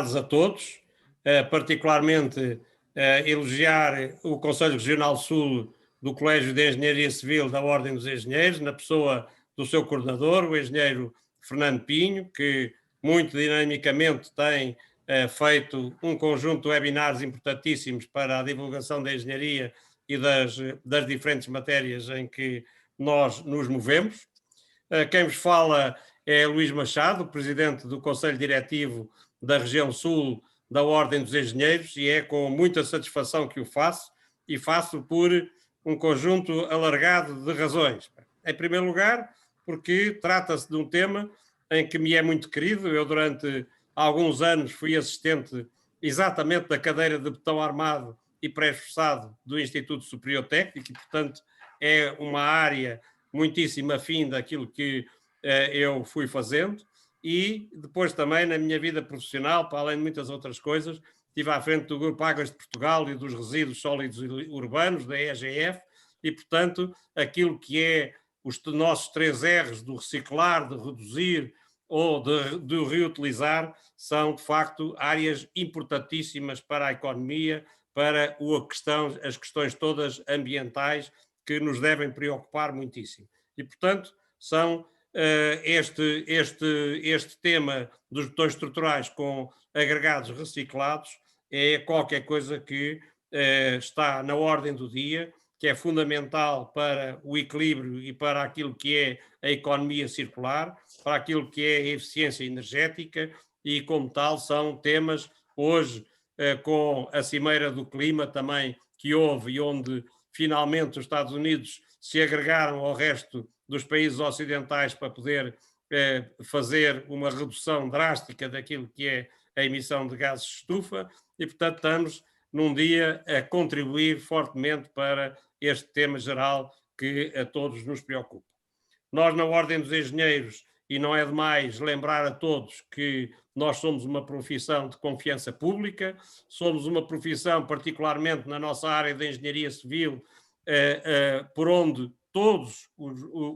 A todos, particularmente elogiar o Conselho Regional Sul do Colégio de Engenharia Civil da Ordem dos Engenheiros, na pessoa do seu coordenador, o engenheiro Fernando Pinho, que muito dinamicamente tem feito um conjunto de webinars importantíssimos para a divulgação da engenharia e das diferentes matérias em que nós nos movemos. Quem vos fala é Luís Machado, presidente do Conselho Diretivo da Região Sul da Ordem dos Engenheiros, e é com muita satisfação que o faço, e faço por um conjunto alargado de razões. Em primeiro lugar, porque trata-se de um tema em que me é muito querido. Eu, durante alguns anos, fui assistente exatamente da cadeira de betão armado e pré-esforçado do Instituto Superior Técnico, e, portanto, é uma área muitíssimo afim daquilo que eu fui fazendo. E depois também, na minha vida profissional, para além de muitas outras coisas, estive à frente do Grupo Águas de Portugal e dos Resíduos Sólidos Urbanos, da EGF, e, portanto, aquilo que é os nossos 3 R's do reciclar, de reduzir ou de reutilizar, são, de facto, áreas importantíssimas para a economia, para as questões todas ambientais que nos devem preocupar muitíssimo. E, portanto, são este tema dos betões estruturais com agregados reciclados é qualquer coisa que está na ordem do dia, que é fundamental para o equilíbrio e para aquilo que é a economia circular, para aquilo que é a eficiência energética, e como tal são temas hoje, com a Cimeira do Clima também que houve, e onde finalmente os Estados Unidos se agregaram ao resto dos países ocidentais para poder fazer uma redução drástica daquilo que é a emissão de gases de estufa, e, portanto, estamos num dia a contribuir fortemente para este tema geral que a todos nos preocupa. Nós, na Ordem dos Engenheiros, e não é demais lembrar a todos que nós somos uma profissão de confiança pública, somos uma profissão, particularmente na nossa área de engenharia civil, por onde todos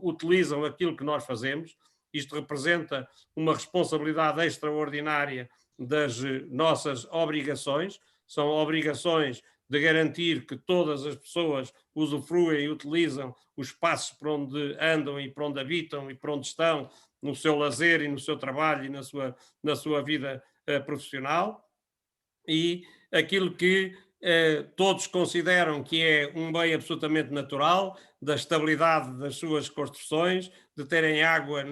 utilizam aquilo que nós fazemos. Isto representa uma responsabilidade extraordinária das nossas obrigações. São obrigações de garantir que todas as pessoas usufruem e utilizam os espaços por onde andam e por onde habitam e por onde estão, no seu lazer e no seu trabalho e na sua vida profissional. E aquilo que todos consideram que é um bem absolutamente natural, da estabilidade das suas construções, de terem água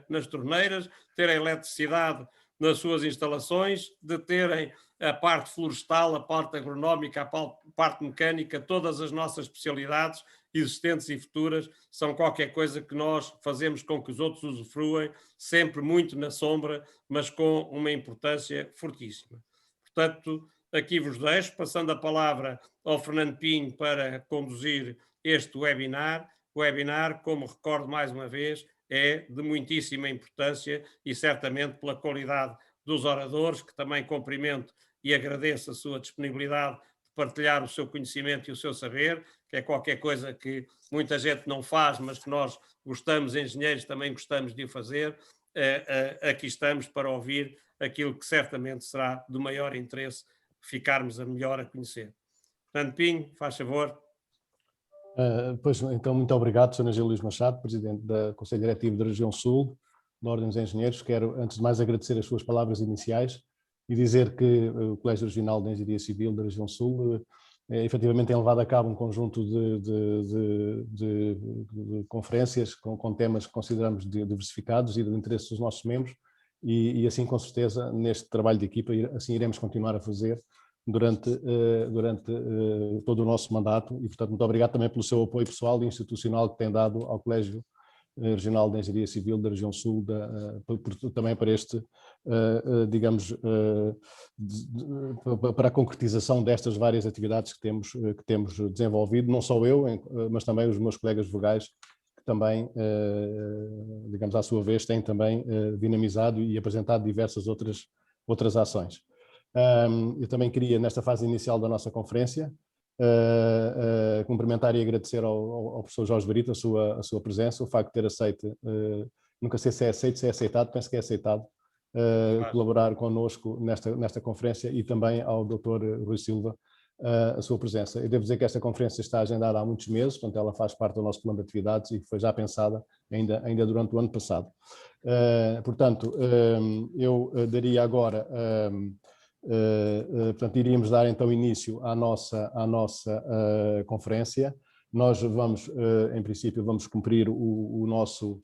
nas torneiras, terem eletricidade nas suas instalações, de terem a parte florestal, a parte agronómica, a parte mecânica, todas as nossas especialidades existentes e futuras são qualquer coisa que nós fazemos com que os outros usufruem, sempre muito na sombra, mas com uma importância fortíssima. Portanto, aqui vos deixo, passando a palavra ao Fernando Pinho para conduzir este webinar. O webinar, como recordo mais uma vez, é de muitíssima importância, e certamente pela qualidade dos oradores, que também cumprimento e agradeço a sua disponibilidade de partilhar o seu conhecimento e o seu saber, que é qualquer coisa que muita gente não faz, mas que nós gostamos, engenheiros, também gostamos de o fazer. Aqui estamos para ouvir aquilo que certamente será do maior interesse ficarmos a melhor a conhecer. Fernando Pinho, faz favor. Pois, então, muito obrigado, Sr. Engenheiro Luís Machado, Presidente do Conselho Diretivo da Região Sul, da Ordem dos Engenheiros. Quero, antes de mais, agradecer as suas palavras iniciais e dizer que o Colégio Regional de Engenharia Civil da Região Sul efetivamente tem levado a cabo um conjunto de conferências com temas que consideramos diversificados e do interesse dos nossos membros, e assim, com certeza, neste trabalho de equipa, assim iremos continuar a fazer durante todo o nosso mandato. E, portanto, muito obrigado também pelo seu apoio pessoal e institucional que tem dado ao Colégio Regional de Engenharia Civil da Região Sul, também para este, digamos, para a concretização destas várias atividades que temos desenvolvido, não só eu, mas também os meus colegas vogais, que também, digamos, à sua vez, têm também dinamizado e apresentado diversas outras ações. Eu também queria, nesta fase inicial da nossa conferência, cumprimentar e agradecer ao professor Jorge Brito a sua presença, o facto de ter aceito, nunca sei se é aceito, se é aceitado, penso que é aceitado, colaborar connosco nesta conferência, e também ao Dr. Rui Silva a sua presença. Eu devo dizer que esta conferência está agendada há muitos meses, portanto ela faz parte do nosso plano de atividades e foi já pensada ainda durante o ano passado. Portanto, eu daria agora, portanto, iríamos dar então início à nossa conferência. Nós vamos, em princípio, vamos cumprir o nosso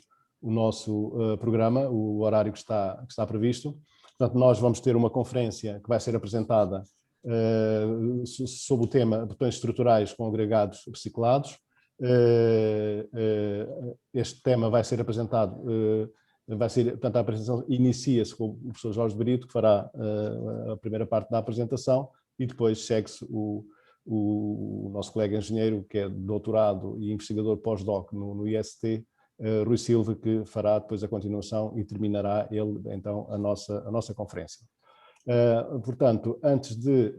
programa, o horário que está previsto. Portanto, nós vamos ter uma conferência que vai ser apresentada sob o tema botões estruturais com agregados reciclados. Este tema vai ser apresentado, portanto, a apresentação inicia-se com o professor Jorge Brito, que fará a primeira parte da apresentação, e depois segue-se o nosso colega engenheiro, que é doutorado e investigador pós-doc no IST, Rui Silva, que fará depois a continuação e terminará ele então a nossa conferência. Portanto, antes de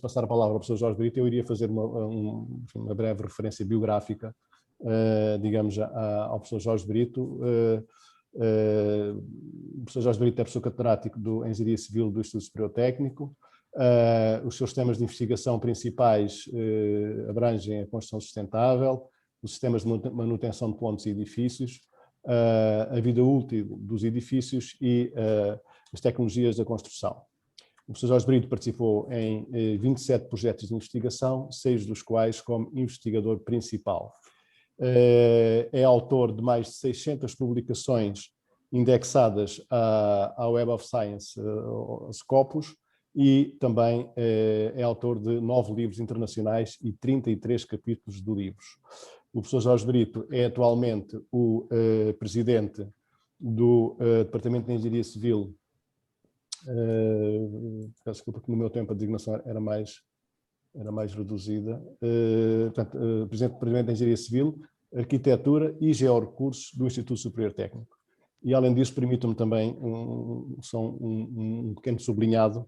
passar a palavra ao professor Jorge Brito, eu iria fazer uma breve referência biográfica, digamos, ao professor Jorge Brito. O professor Jorge Brito é professor catedrático de Engenharia Civil do Instituto Superior Técnico. Os seus temas de investigação principais abrangem a construção sustentável, os sistemas de manutenção de pontes e edifícios, a vida útil dos edifícios e as tecnologias da construção. O professor Jorge Brito participou em 27 projetos de investigação, 6 dos quais como investigador principal. É autor de mais de 600 publicações indexadas à Web of Science, Scopus, e também é autor de 9 livros internacionais e 33 capítulos de livros. O professor Jorge Brito é atualmente o presidente do Departamento de Engenharia Civil. Peço desculpa que no meu tempo a designação era mais reduzida. Portanto, presidente do Departamento de Engenharia Civil, Arquitetura e Georrecursos do Instituto Superior Técnico. E, além disso, permitam-me também um pequeno sublinhado.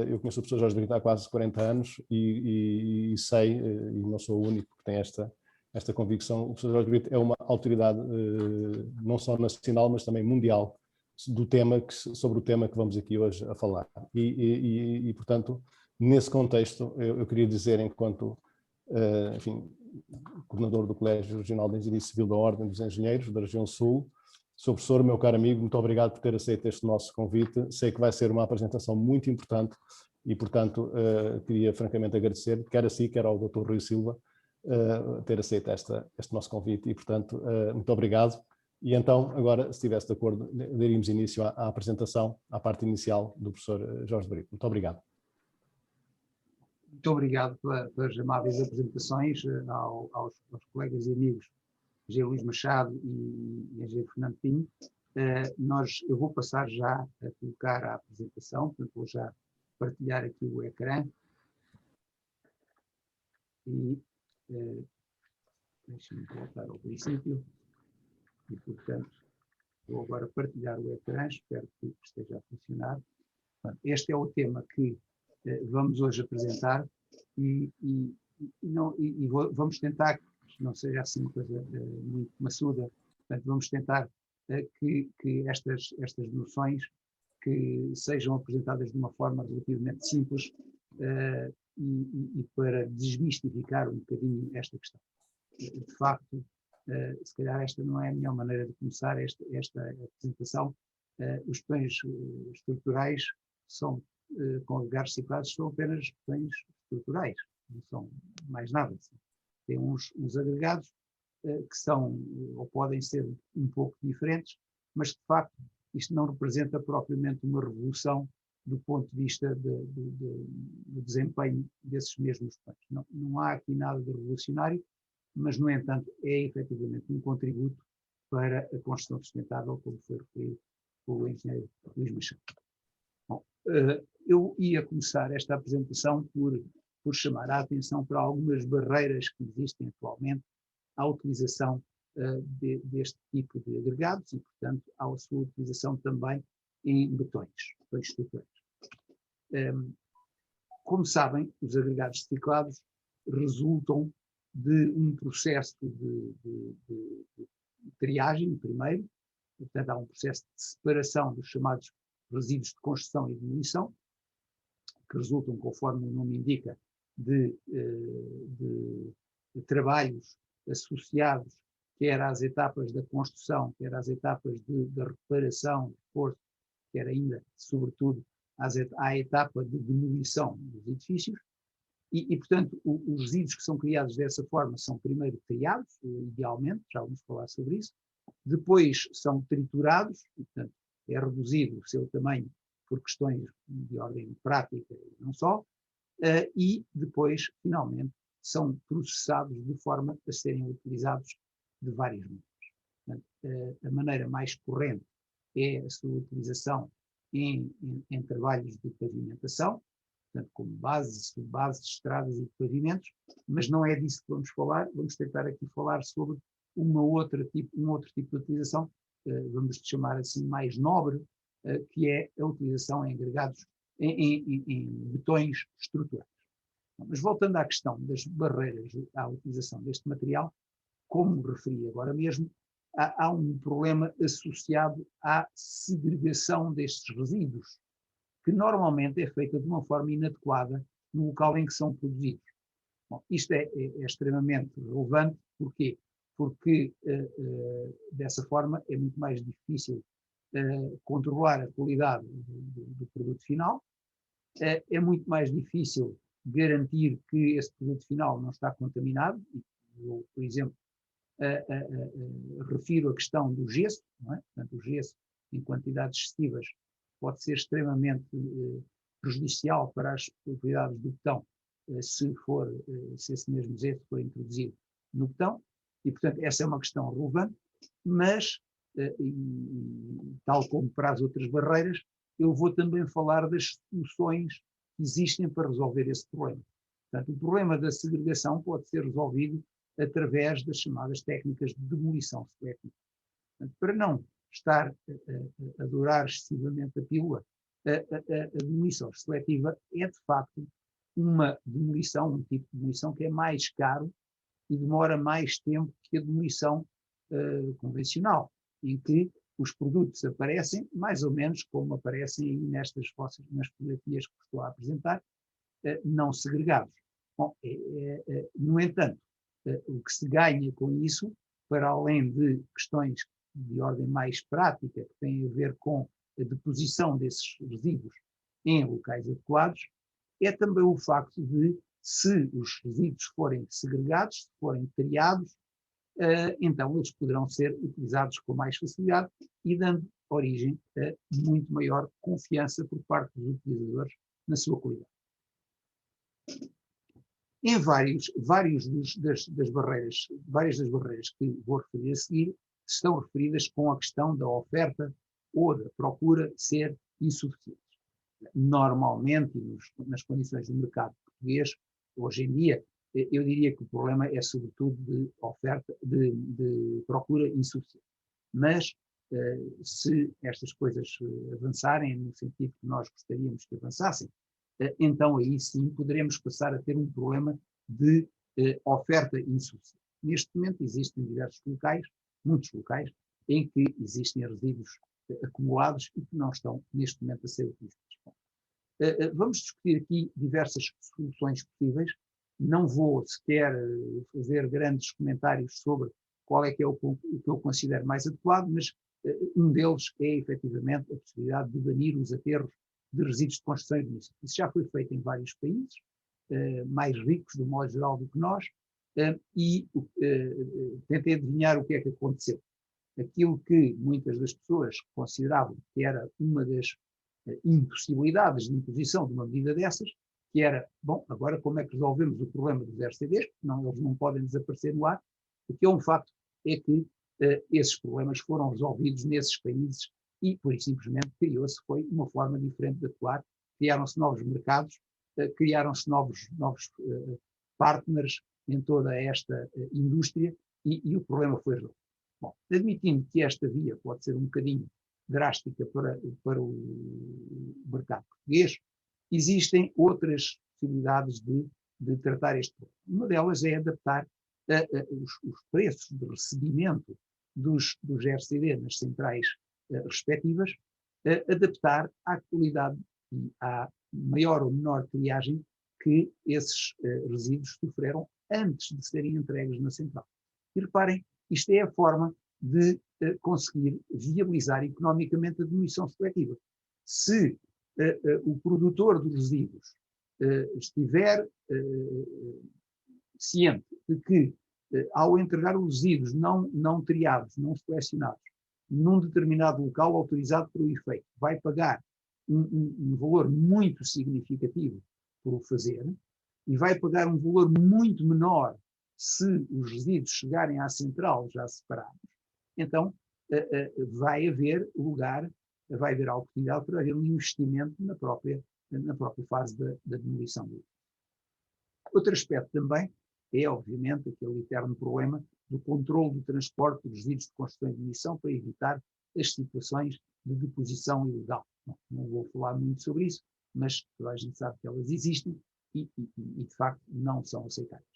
Eu conheço o professor Jorge Brito há quase 40 anos e sei, e não sou o único que tem esta convicção, o professor Jorge Brito é uma autoridade não só nacional, mas também mundial sobre o tema que vamos aqui hoje a falar. E portanto, nesse contexto, eu queria dizer, enquanto, enfim, coordenador do Colégio Regional de Engenharia Civil da Ordem dos Engenheiros da Região Sul, Sr. Professor, meu caro amigo, muito obrigado por ter aceito este nosso convite. Sei que vai ser uma apresentação muito importante e, portanto, queria francamente agradecer, quer a si, quer ao Dr. Rui Silva, ter aceito este nosso convite e, portanto, muito obrigado. E então, agora, se estivesse de acordo, daríamos início à apresentação, à parte inicial do professor Jorge Brito. Muito obrigado. Muito obrigado pelas amáveis apresentações aos colegas e amigos Engenheiro Luís Machado e Engenheiro Fernando Pinho. Eu vou passar já a colocar a apresentação, portanto vou já partilhar aqui o ecrã. E deixem-me voltar ao princípio. E, portanto, vou agora partilhar o ecrã, espero que esteja a funcionar. Este é o tema que vamos hoje apresentar e vamos tentar que não seja assim uma coisa muito maçuda, portanto vamos tentar que estas noções que sejam apresentadas de uma forma relativamente simples e para desmistificar um bocadinho esta questão. De facto, se calhar esta não é a melhor maneira de começar esta apresentação. Os botões estruturais são com agregados reciclados são apenas botões estruturais, não são mais nada. Tem uns agregados que são ou podem ser um pouco diferentes, mas de facto isto não representa propriamente uma revolução do ponto de vista do desempenho desses mesmos botões. Não há aqui nada de revolucionário, mas no entanto é efetivamente um contributo para a construção sustentável, como foi referido pelo engenheiro Luís Machado. Bom, eu ia começar esta apresentação por chamar a atenção para algumas barreiras que existem atualmente à utilização deste tipo de agregados e, portanto, à sua utilização também em botões estruturais. Como sabem, os agregados reciclados resultam de um processo de triagem, primeiro, Portanto, há um processo de separação dos chamados resíduos de construção e demolição, que resultam, conforme o nome indica, de trabalhos associados, quer às etapas da construção, quer às etapas da reparação, reforço, quer ainda, sobretudo, à etapa de demolição dos edifícios. E portanto, os resíduos que são criados dessa forma são primeiro criados, idealmente, já vamos falar sobre isso, depois são triturados, e, portanto, é reduzido o seu tamanho por questões de ordem prática e não só, e depois, finalmente, são processados de forma a serem utilizados de várias maneiras. Portanto, a maneira mais corrente é a sua utilização em trabalhos de pavimentação, portanto, como bases, subbases, estradas e pavimentos, mas não é disso que vamos falar. Vamos tentar aqui falar sobre um outro tipo de utilização, vamos chamar assim mais nobre, que é a utilização em agregados, em betões estruturais. Mas voltando à questão das barreiras à utilização deste material, como referi agora mesmo, há um problema associado à segregação destes resíduos, que normalmente é feita de uma forma inadequada no local em que são produzidos. Bom, isto é extremamente relevante. Porquê? Porque dessa forma é muito mais difícil controlar a qualidade do produto final, é muito mais difícil garantir que esse produto final não está contaminado. Eu, por exemplo, refiro a questão do gesso, não é? Portanto, o gesso em quantidades excessivas pode ser extremamente prejudicial para as propriedades do betão, se esse mesmo gesso for introduzido no betão, e portanto essa é uma questão relevante, mas tal como para as outras barreiras, eu vou também falar das soluções que existem para resolver esse problema. Portanto, o problema da segregação pode ser resolvido através das chamadas técnicas de demolição seletiva. Portanto, para não estar a dourar excessivamente a pílula, a demolição seletiva é, de facto, uma demolição, um tipo de demolição que é mais caro e demora mais tempo que a demolição convencional, em que os produtos aparecem mais ou menos como aparecem aí nas fotografias que estou a apresentar, não segregados. Bom, no entanto, o que se ganha com isso, para além de questões de ordem mais prática, que têm a ver com a deposição desses resíduos em locais adequados, é também o facto de, se os resíduos forem segregados, se forem triados, então eles poderão ser utilizados com mais facilidade e dando origem a muito maior confiança por parte dos utilizadores na sua qualidade. Em várias das barreiras que vou referir a seguir, estão referidas com a questão da oferta ou da procura ser insuficiente. Normalmente, nas condições do mercado português, hoje em dia, eu diria que o problema é sobretudo de oferta, de procura insuficiente. Mas, se estas coisas avançarem no sentido que nós gostaríamos que avançassem, então aí sim poderemos passar a ter um problema de oferta insuficiente. Neste momento existem diversos locais, muitos locais, em que existem resíduos acumulados e que não estão neste momento a ser utilizados. Vamos discutir aqui diversas soluções possíveis. Não vou sequer fazer grandes comentários sobre qual é que é o que eu considero mais adequado, mas um deles é efetivamente a possibilidade de banir os aterros de resíduos de construção e demolição. Isso já foi feito em vários países, mais ricos, de modo geral, do que nós, e tentei adivinhar o que é que aconteceu. Aquilo que muitas das pessoas consideravam que era uma das impossibilidades de imposição de uma medida dessas, que era, bom, agora como é que resolvemos o problema dos RCDs, porque eles não podem desaparecer no ar. O que é um facto é que esses problemas foram resolvidos nesses países e, por isso, simplesmente, criou-se uma forma diferente de atuar, criaram-se novos mercados, criaram-se novos partners em toda esta indústria e o problema foi resolvido. Bom, admitindo que esta via pode ser um bocadinho drástica para o mercado português, existem outras possibilidades de tratar este problema. Uma delas é adaptar os preços de recebimento dos RCD nas centrais respectivas, adaptar à qualidade e à maior ou menor triagem que esses resíduos sofreram antes de serem entregues na central. E reparem, isto é a forma de conseguir viabilizar economicamente a demolição seletiva. Se o produtor dos resíduos estiver ciente de que, ao entregar os resíduos não triados, não selecionados, num determinado local autorizado para o efeito, vai pagar um valor muito significativo por o fazer e vai pagar um valor muito menor se os resíduos chegarem à central já separados, então vai haver lugar, vai haver a oportunidade para haver um investimento na própria fase da demolição. Outro aspecto também é, obviamente, aquele eterno problema do controle do transporte dos resíduos de construção e demolição para evitar as situações de deposição ilegal. Não vou falar muito sobre isso, mas toda a gente sabe que elas existem e de facto, não são aceitáveis.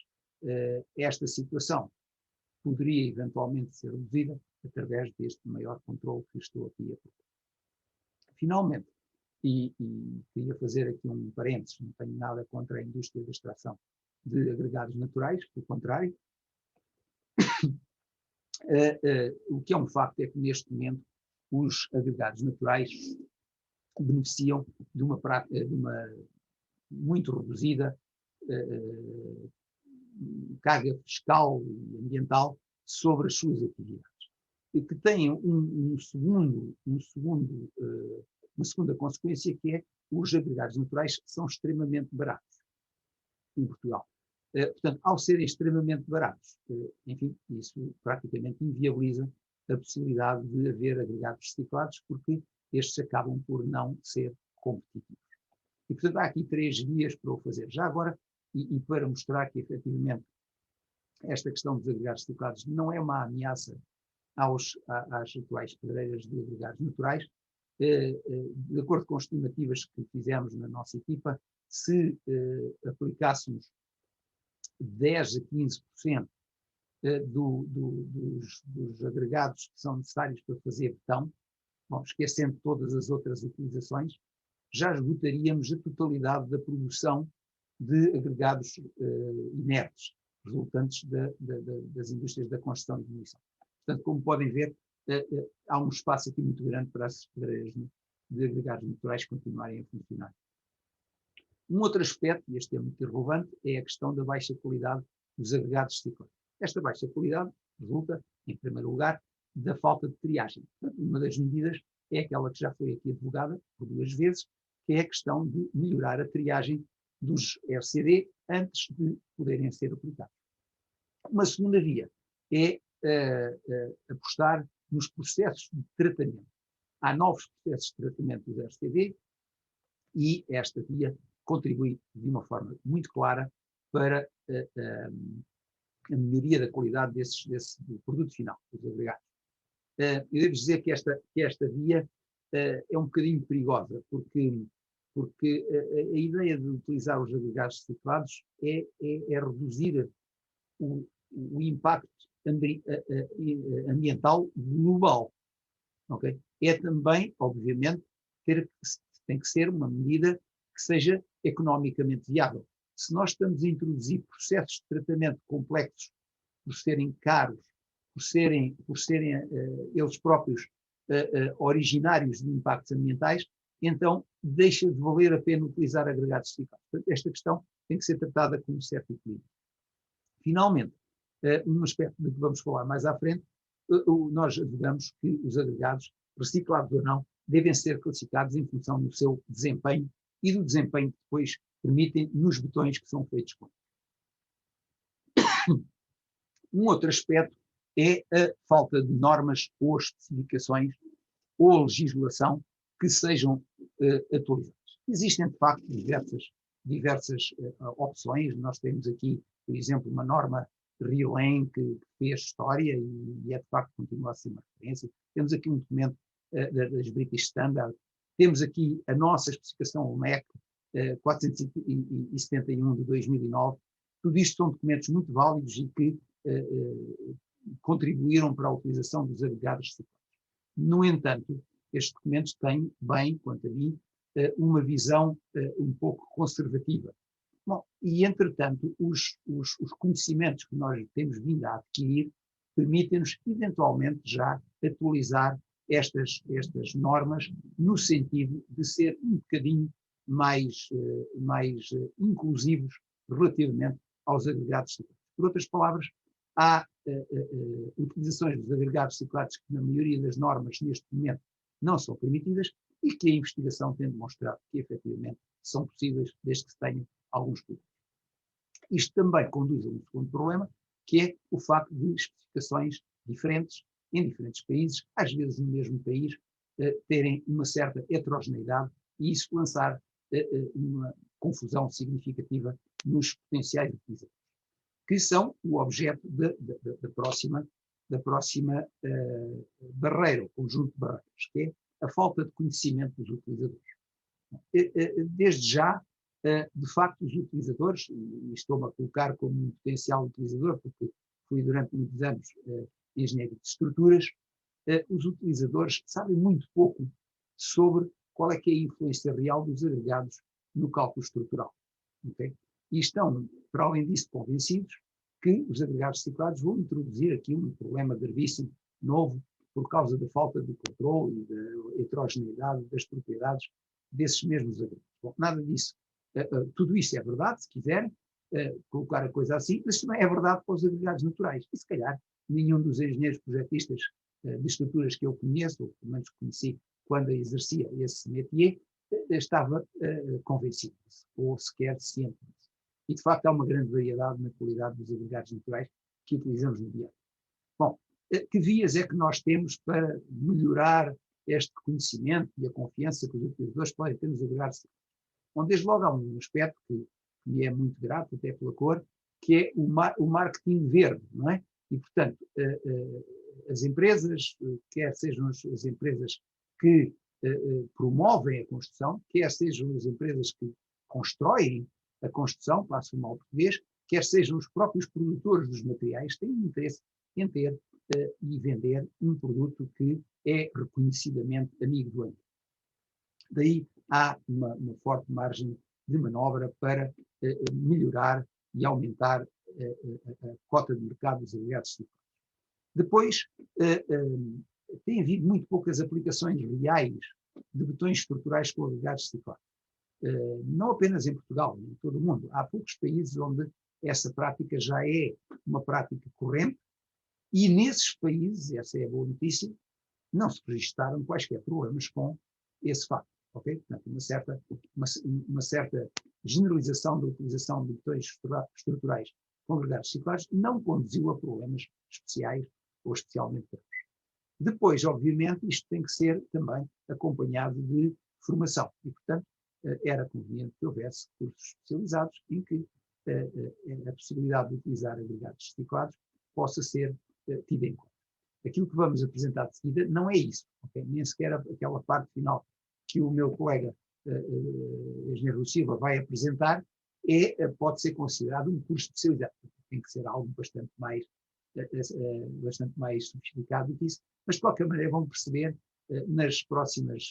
Esta situação poderia eventualmente ser reduzida através deste maior controle que estou aqui a propor. Finalmente, e queria fazer aqui um parênteses, não tenho nada contra a indústria da extração de agregados naturais, pelo contrário. O que é um facto é que neste momento os agregados naturais beneficiam de uma muito reduzida carga fiscal e ambiental sobre as suas atividades. E que tem uma segunda consequência, que é os agregados naturais são extremamente baratos em Portugal. Portanto, ao serem extremamente baratos, enfim, isso praticamente inviabiliza a possibilidade de haver agregados reciclados, porque estes acabam por não ser competitivos. E, portanto, há aqui 3 vias para o fazer. Já agora, e para mostrar que, efetivamente, esta questão dos agregados reciclados não é uma ameaça às atuais pedreiras de agregados naturais, de acordo com as estimativas que fizemos na nossa equipa, se aplicássemos 10 a 15% dos agregados que são necessários para fazer betão, esquecendo todas as outras utilizações, já esgotaríamos a totalidade da produção de agregados inertes, resultantes das indústrias da construção e demolição. Portanto, como podem ver, há um espaço aqui muito grande para as pedreiras de agregados naturais continuarem a funcionar. Um outro aspecto, e este é muito relevante, é a questão da baixa qualidade dos agregados reciclados. Esta baixa qualidade resulta, em primeiro lugar, da falta de triagem. Portanto, uma das medidas é aquela que já foi aqui advogada por 2 vezes, que é a questão de melhorar a triagem dos RCD antes de poderem ser aplicados. Uma segunda via é apostar nos processos de tratamento. Há novos processos de tratamento dos RCD e esta via contribui de uma forma muito clara para a melhoria da qualidade do produto final, dos agregados. Eu devo dizer que esta via é um bocadinho perigosa, porque a ideia de utilizar os agregados reciclados é reduzir o impacto ambiental global. Okay? É também, obviamente, tem que ser uma medida que seja economicamente viável. Se nós estamos a introduzir processos de tratamento complexos, por serem caros, por serem eles próprios originários de impactos ambientais, então deixa de valer a pena utilizar agregados reciclados. Portanto, esta questão tem que ser tratada com um certo equilíbrio. Finalmente, um aspecto de que vamos falar mais à frente, nós advogamos que os agregados, reciclados ou não, devem ser classificados em função do seu desempenho e do desempenho que depois permitem nos betões que são feitos com. Um outro aspecto é a falta de normas ou especificações ou legislação que sejam atualizadas. Existem, de facto, diversas opções. Nós temos aqui, por exemplo, uma norma RILEM que fez história e de facto, continua a ser uma referência. Temos aqui um documento das British Standard. Temos aqui a nossa especificação UMEC 471 de 2009. Tudo isto são documentos muito válidos e que contribuíram para a utilização dos agregados reciclados. No entanto, estes documentos têm, bem, quanto a mim, uma visão um pouco conservativa. Bom, e, entretanto, os conhecimentos que nós temos vindo a adquirir permitem-nos, eventualmente, já atualizar estas normas no sentido de ser um bocadinho mais inclusivos relativamente aos agregados reciclados. Por outras palavras, há utilizações dos agregados reciclados que, na maioria das normas, neste momento, não são permitidas e que a investigação tem demonstrado que, efetivamente, são possíveis desde que se tenham alguns cuidados. Isto também conduz a um segundo problema, que é o facto de especificações diferentes em diferentes países, às vezes no mesmo país, terem uma certa heterogeneidade e isso lançar uma confusão significativa nos potenciais utilizadores, que são o objeto da próxima barreira, o conjunto de barreiras, que é a falta de conhecimento dos utilizadores. Desde já, de facto, os utilizadores, e estou-me a colocar como um potencial utilizador, porque fui durante muitos anos engenheiro de estruturas, os utilizadores sabem muito pouco sobre qual é que é a influência real dos agregados no cálculo estrutural. Okay? E estão, para além disso, convencidos que os agregados reciclados vão introduzir aqui um problema gravíssimo, novo, por causa da falta de controle e da heterogeneidade das propriedades desses mesmos agregados. Bom, nada disso. Tudo isso é verdade, se quiserem colocar a coisa assim, mas isso não é verdade para os agregados naturais. E, se calhar, nenhum dos engenheiros projetistas de estruturas que eu conheço, ou pelo menos conheci quando exercia esse métier, estava convencido disso, ou sequer ciente disso. E, de facto, há uma grande variedade na qualidade dos agregados naturais que utilizamos no dia a dia. Bom, que vias é que nós temos para melhorar este conhecimento e a confiança que os utilizadores podem ter nos agregados? Bom, desde logo há um aspecto que me é muito grato, até pela cor, que é o marketing verde, não é? E, portanto, as empresas, quer sejam as empresas que promovem a construção, quer sejam as empresas que constroem a construção, passo o mal português, quer sejam os próprios produtores dos materiais, têm interesse em ter e vender um produto que é reconhecidamente amigo do ambiente. Daí há uma forte margem de manobra para melhorar e aumentar a cota de mercado dos agregados reciclados. Depois, tem havido muito poucas aplicações reais de botões estruturais com agregados reciclados. Não apenas em Portugal, em todo o mundo. Há poucos países onde essa prática já é uma prática corrente e nesses países, essa é a boa notícia, não se registaram quaisquer problemas com esse facto. Okay? Portanto, uma certa generalização da utilização de botões estruturais com agregados reciclados não conduziu a problemas especiais ou especialmente graves. Depois, obviamente, isto tem que ser também acompanhado de formação e, portanto, era conveniente que houvesse cursos especializados em que a possibilidade de utilizar agregados reciclados possa ser tida em conta. Aquilo que vamos apresentar de seguida não é isso, okay? Nem sequer aquela parte final que o meu colega engenheiro Silva vai apresentar pode ser considerado um curso especializado. Tem que ser algo bastante mais sofisticado do que isso, mas de qualquer maneira vão perceber nos próximos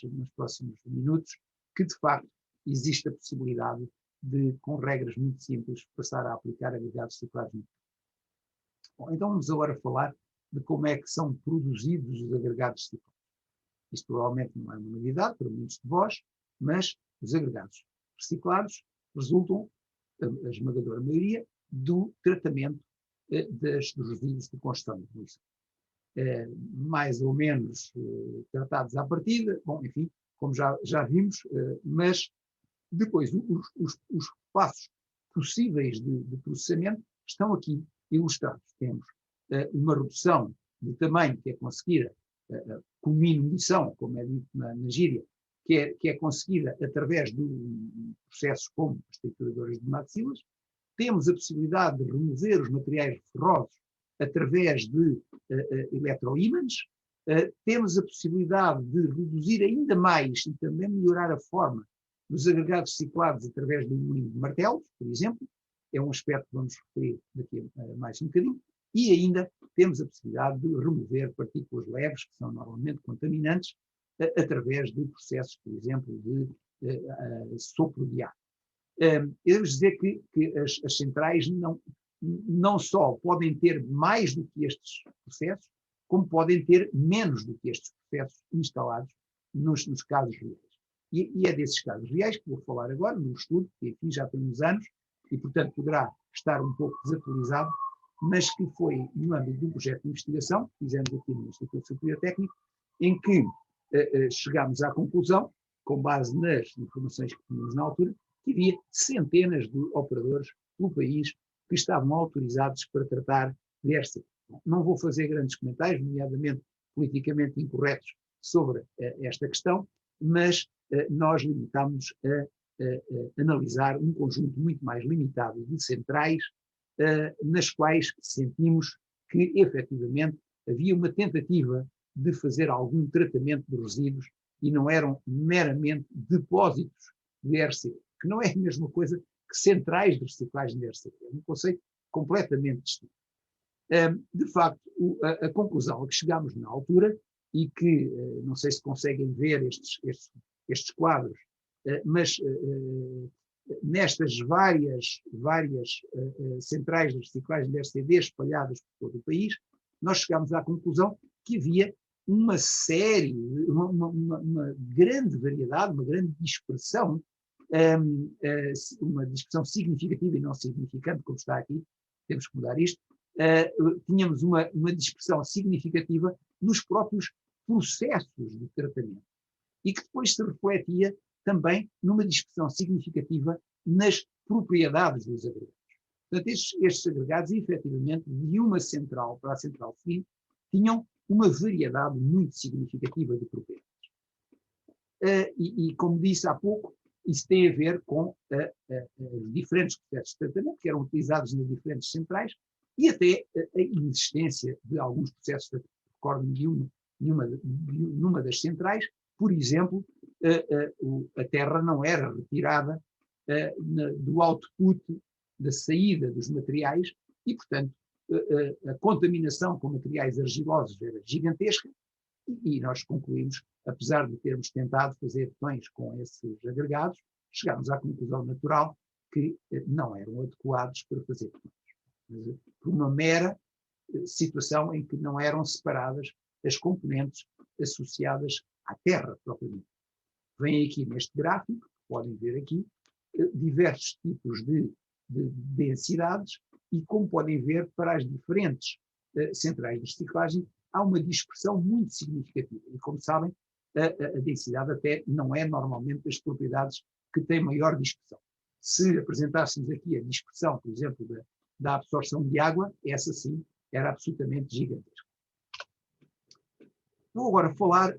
minutos que de facto existe a possibilidade de, com regras muito simples, passar a aplicar agregados reciclados. Bom, então vamos agora falar de como é que são produzidos os agregados reciclados. Isto provavelmente não é uma novidade para muitos de vós, mas os agregados reciclados resultam, a esmagadora maioria, do tratamento dos resíduos de construção de demolição. Mais ou menos tratados à partida, bom, enfim, como já vimos, mas depois os passos possíveis de processamento estão aqui ilustrados. Temos uma redução de tamanho que é conseguida com minimização, como é dito na gíria, que é conseguida através de processos como as trituradoras de maxilas. Temos a possibilidade de remover os materiais ferrosos através de eletroímãs. Temos a possibilidade de reduzir ainda mais e também melhorar a forma dos agregados reciclados através do moinho de martelos, por exemplo. É um aspecto que vamos referir daqui a mais um bocadinho. e ainda temos a possibilidade de remover partículas leves, que são normalmente contaminantes, através de processos, por exemplo, de sopro de ar. Eu devo dizer que as centrais não só podem ter mais do que estes processos, como podem ter menos do que estes processos instalados nos casos reais. E é desses casos reais que vou falar agora, num estudo que, enfim, já tem uns anos, e, portanto, poderá estar um pouco desatualizado, mas que foi no âmbito de um projeto de investigação que fizemos aqui no Instituto Superior Técnico, em que chegámos à conclusão, com base nas informações que tínhamos na altura, que havia centenas de operadores pelo país que estavam autorizados para tratar de RC. Não vou fazer grandes comentários, nomeadamente politicamente incorretos, sobre esta questão, mas nós limitámos a analisar um conjunto muito mais limitado de centrais, nas quais sentimos que, efetivamente, havia uma tentativa de fazer algum tratamento de resíduos e não eram meramente depósitos de RC, que não é a mesma coisa que centrais de reciclagem de RC. É um conceito completamente distinto. De facto, a conclusão a que chegámos na altura, e que não sei se conseguem ver estes quadros, mas nestas várias centrais de reciclagem de RCD espalhadas por todo o país, nós chegámos à conclusão que havia uma série, uma grande variedade, uma grande dispersão, uma dispersão significativa e não significante, como está aqui, temos que mudar isto, tínhamos uma dispersão significativa nos próprios processos de tratamento e que depois se refletia também numa dispersão significativa nas propriedades dos agregados. Portanto, estes agregados, efetivamente, de uma central para a central seguinte, tinham uma variedade muito significativa de propriedades. E como disse há pouco, isso tem a ver com os diferentes processos de tratamento que eram utilizados nas diferentes centrais e até a inexistência de alguns processos, recordo-me numa das centrais, por exemplo, a terra não era retirada do output da saída dos materiais e, portanto, a contaminação com materiais argilosos era gigantesca e nós concluímos, apesar de termos tentado fazer betões com esses agregados, chegámos à conclusão natural que não eram adequados para fazer betões. Por uma mera situação em que não eram separadas as componentes associadas à terra propriamente. Vêm aqui neste gráfico, podem ver aqui, diversos tipos de densidades e, como podem ver, para as diferentes centrais de reciclagem há uma dispersão muito significativa. E, como sabem, a densidade até não é normalmente das propriedades que têm maior dispersão. Se apresentássemos aqui a dispersão, por exemplo, da absorção de água, essa sim era absolutamente gigantesca. Vou agora falar,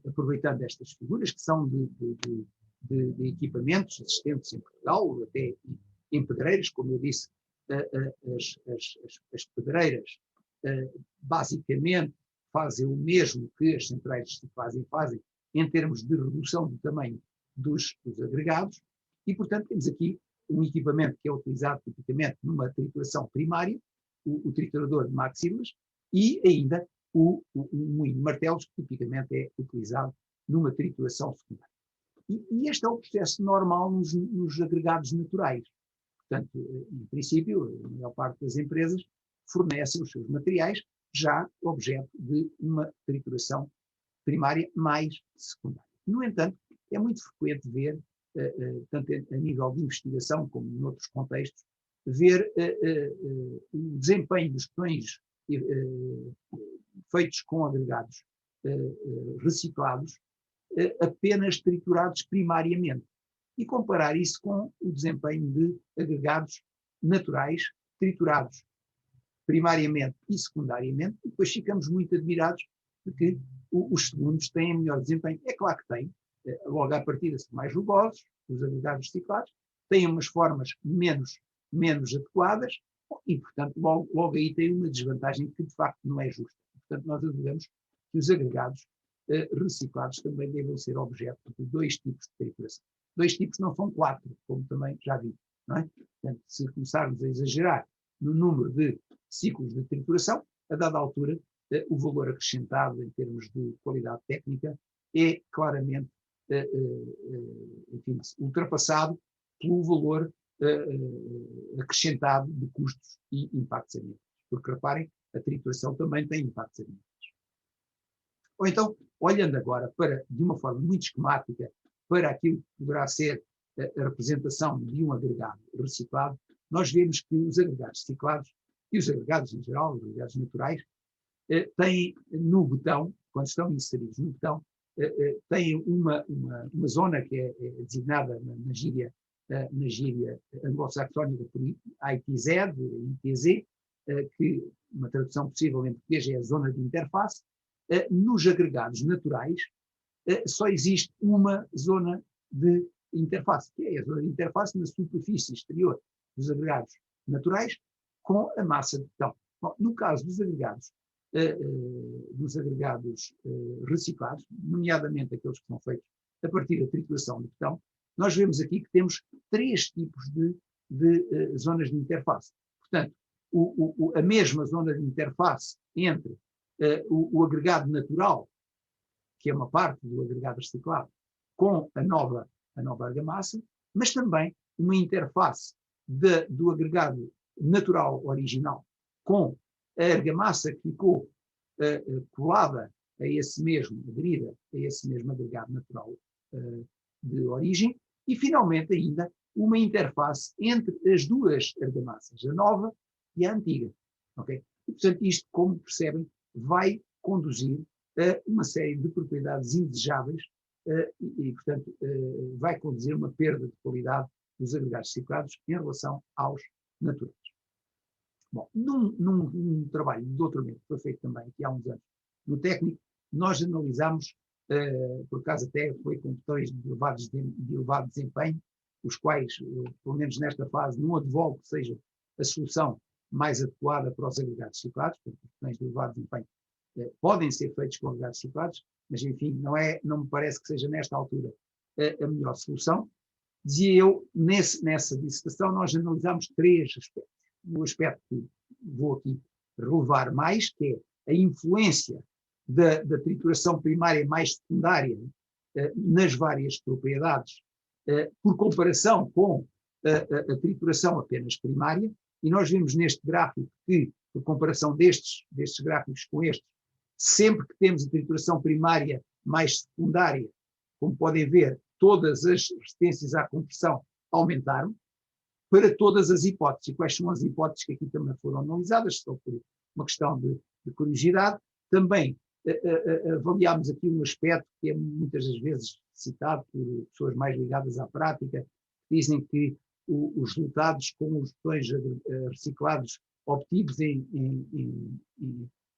aproveitando estas figuras, que são de equipamentos existentes em Portugal, até em pedreiras, como eu disse, as pedreiras basicamente fazem o mesmo que as centrais de reciclagem fazem em termos de redução do tamanho dos agregados e, portanto, temos aqui um equipamento que é utilizado tipicamente numa trituração primária, o triturador de maxilas, e ainda o moinho de martelos, que tipicamente é utilizado numa trituração secundária. E este é o processo normal nos agregados naturais. Portanto, em princípio, a maior parte das empresas fornecem os seus materiais já objeto de uma trituração primária mais secundária. No entanto, é muito frequente ver, tanto a nível de investigação como em outros contextos, ver o desempenho dos betões feitos com agregados reciclados apenas triturados primariamente e comparar isso com o desempenho de agregados naturais triturados primariamente e secundariamente, e depois ficamos muito admirados de que os segundos têm melhor desempenho. É claro que têm, logo à partida são mais rugosos, os agregados reciclados, têm umas formas menos adequadas e, portanto, logo aí tem uma desvantagem que de facto não é justa. Portanto, nós advogamos que os agregados reciclados também devem ser objeto de 2 tipos de trituração. 2 tipos não são 4, como também já vi, não é? Portanto, se começarmos a exagerar no número de ciclos de trituração, a dada altura, o valor acrescentado em termos de qualidade técnica é claramente enfim, ultrapassado pelo valor acrescentado de custos e impactos ambientais. Porque, reparem, a trituração também tem impactos ambientais. Ou então, olhando agora de uma forma muito esquemática para aquilo que poderá ser a representação de um agregado reciclado, nós vemos que os agregados reciclados, e os agregados em geral, os agregados naturais, têm no botão, quando estão inseridos no botão, têm uma zona que é designada na gíria anglo-saxónica por ITZ, ITZ, que uma tradução possível em português é a zona de interface. Nos agregados naturais, só existe uma zona de interface, que é a zona de interface na superfície exterior dos agregados naturais com a massa de betão. Bom, no caso dos agregados reciclados, nomeadamente aqueles que são feitos a partir da trituração de betão, nós vemos aqui que temos 3 tipos de zonas de interface. Portanto, a mesma zona de interface entre o agregado natural, que é uma parte do agregado reciclado, com a nova argamassa, mas também uma interface do agregado natural original com a argamassa que ficou colada a esse mesmo, aderida a esse mesmo agregado natural de origem, e finalmente ainda uma interface entre as duas argamassas, a nova e a antiga. Okay? E, portanto, isto, como percebem, vai conduzir a uma série de propriedades indesejáveis e portanto, vai conduzir a uma perda de qualidade dos agregados reciclados em relação aos naturais. Bom, num trabalho de doutoramento que foi feito também aqui há uns anos no técnico, nós analisámos, por acaso até foi com botões de elevado desempenho, os quais, pelo menos nesta fase, não advogo que seja a solução mais adequada para os agregados reciclados, porque os botões de elevado desempenho podem ser feitos com agregados reciclados, mas enfim, não me parece que seja nesta altura a melhor solução. Dizia eu, nessa dissertação, nós analisámos 3 aspectos. O aspecto que vou aqui relevar mais, que é a influência da trituração primária mais secundária nas várias propriedades, por comparação com a trituração apenas primária, e nós vemos neste gráfico que, por comparação destes gráficos com estes, sempre que temos a trituração primária mais secundária, como podem ver, todas as resistências à compressão aumentaram, para todas as hipóteses. E quais são as hipóteses que aqui também foram analisadas, só por uma questão de curiosidade. Também avaliámos aqui um aspecto que é muitas das vezes citado por pessoas mais ligadas à prática, que dizem que os resultados com os botões reciclados obtidos em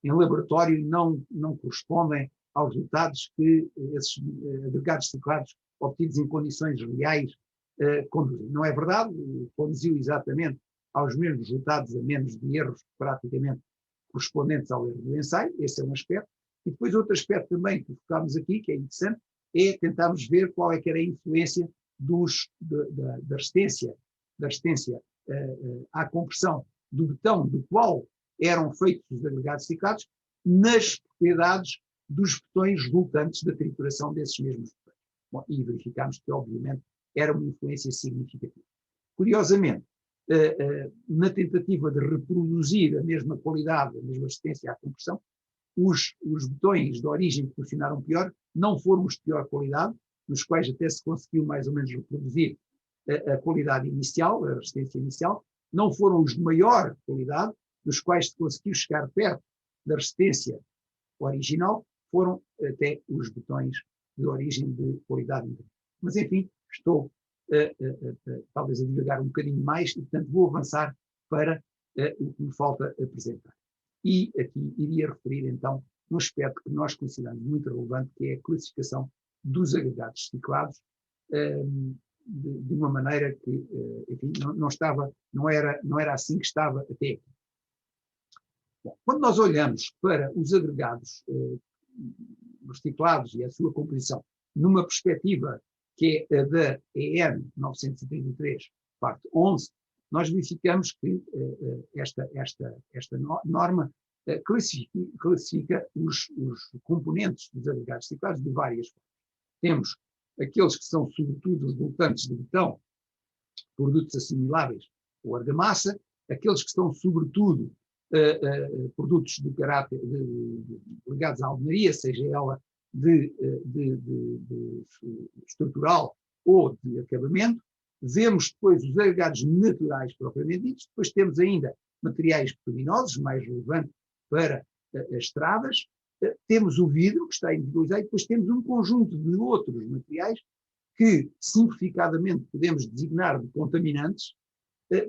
laboratório não correspondem aos resultados que esses agregados reciclados obtidos em condições reais conduzem. Não é verdade, conduziu exatamente aos mesmos resultados, a menos de erros praticamente correspondentes ao erro do ensaio, esse é um aspecto. E depois outro aspecto também que focámos aqui, que é interessante, é tentarmos ver qual é que era a influência da resistência à compressão do betão do qual eram feitos os agregados reciclados nas propriedades dos betões resultantes da trituração desses mesmos betões. Bom, e verificámos que, obviamente, era uma influência significativa. Curiosamente, na tentativa de reproduzir a mesma qualidade, a mesma resistência à compressão, os betões de origem que funcionaram pior não foram os de pior qualidade, nos quais até se conseguiu mais ou menos reproduzir a qualidade inicial, a resistência inicial, não foram os de maior qualidade, dos quais se conseguiu chegar perto da resistência original, foram até os betões de origem de qualidade interna. Mas, enfim, estou talvez a divagar um bocadinho mais e, portanto, vou avançar para o que me falta apresentar. E aqui iria referir, então, um aspecto que nós consideramos muito relevante, que é a classificação dos agregados reciclados, de uma maneira que, enfim, não era assim que estava até aqui. Bom, quando nós olhamos para os agregados reciclados e a sua composição numa perspectiva que é a da EN 933, parte 11, nós verificamos que esta norma classifica os componentes dos agregados reciclados de várias formas. Temos aqueles que são, sobretudo, resultantes de betão, produtos assimiláveis ou argamassa, aqueles que são, sobretudo, produtos de caráter ligados à alvenaria, seja ela de estrutural ou de acabamento. Vemos depois os agregados naturais propriamente ditos, depois temos ainda materiais bituminosos, mais relevante para as estradas, temos o vidro, que está individualizado, e depois temos um conjunto de outros materiais que, simplificadamente, podemos designar de contaminantes,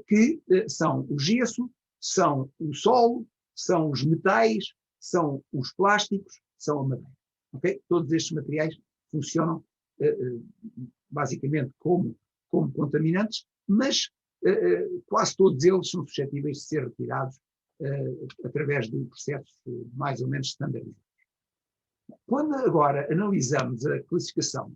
que são o gesso, são o solo, são os metais, são os plásticos, são a madeira. Okay? Todos estes materiais funcionam basicamente como contaminantes, mas quase todos eles são suscetíveis de ser retirados através de processos mais ou menos standardizados. Quando agora analisamos a classificação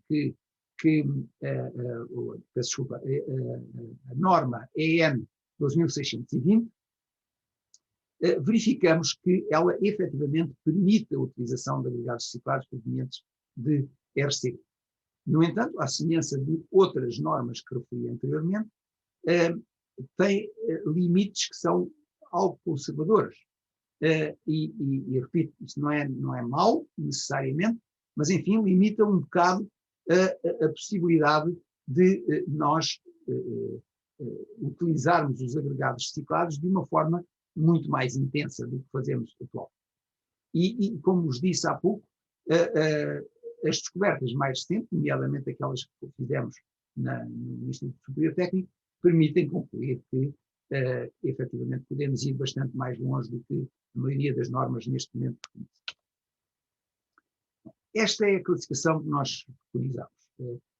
a norma EN 2620, verificamos que ela efetivamente permite a utilização de agregados reciclados provenientes de RCD. No entanto, à semelhança de outras normas que referi anteriormente, tem limites que são algo conservadores. E repito, isso não é mau, necessariamente, mas, enfim, limita um bocado a possibilidade de nós utilizarmos os agregados reciclados de uma forma muito mais intensa do que fazemos atualmente. E como vos disse há pouco, as descobertas mais recentes, nomeadamente aquelas que fizemos no Instituto Superior Técnico, permitem concluir que, efetivamente, podemos ir bastante mais longe do que a maioria das normas neste momento. Esta é a classificação que nós preconizamos.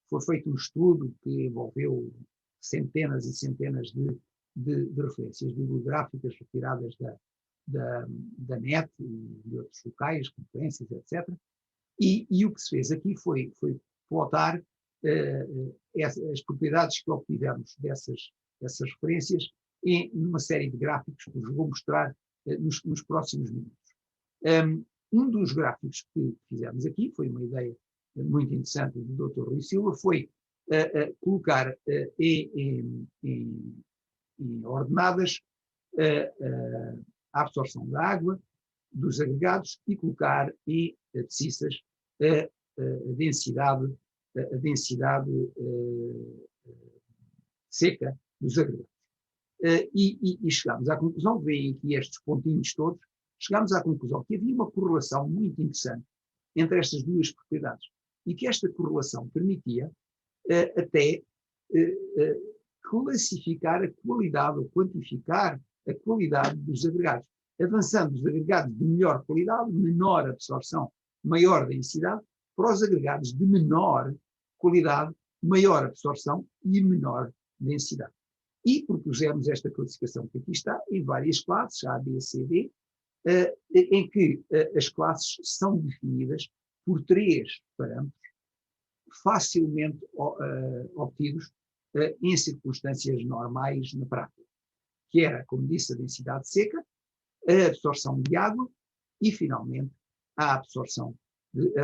Foi feito um estudo que envolveu centenas e centenas de referências bibliográficas retiradas da NET e de outros locais, conferências, etc. E o que se fez aqui foi plotar as propriedades que obtivemos dessas referências numa série de gráficos que vos vou mostrar nos próximos minutos. Um dos gráficos que fizemos aqui, foi uma ideia muito interessante do Dr. Rui Silva, foi colocar em ordenadas a absorção da água, dos agregados, e colocar em abscissas a densidade seca dos agregados. E chegámos à conclusão, veem aqui estes pontinhos todos, chegámos à conclusão que havia uma correlação muito interessante entre estas duas propriedades e que esta correlação permitia até classificar a qualidade ou quantificar a qualidade dos agregados, avançando dos agregados de melhor qualidade, menor absorção, maior densidade, para os agregados de menor qualidade, maior absorção e menor densidade. E propusemos esta classificação que aqui está, em várias classes, A, B, C, D, em que as classes são definidas por 3 parâmetros facilmente obtidos em circunstâncias normais na prática, que era, como disse, a densidade seca, a absorção de água e, finalmente, a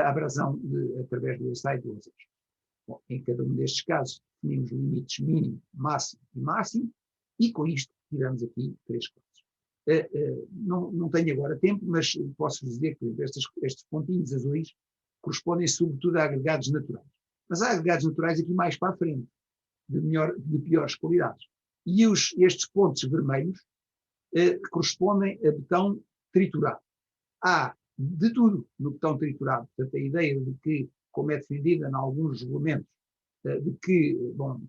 abrasão através do ensaio de lasers. Bom, em cada um destes casos, tínhamos limites mínimo, máximo e máximo, e com isto tivemos aqui 3 classes. Não tenho agora tempo, mas posso-vos dizer que estes pontinhos azuis correspondem sobretudo a agregados naturais. Mas há agregados naturais aqui mais para a frente, de piores qualidades. E estes pontos vermelhos correspondem a betão triturado. Há de tudo no betão triturado. Portanto, a ideia de que, como é defendida em alguns regulamentos, de que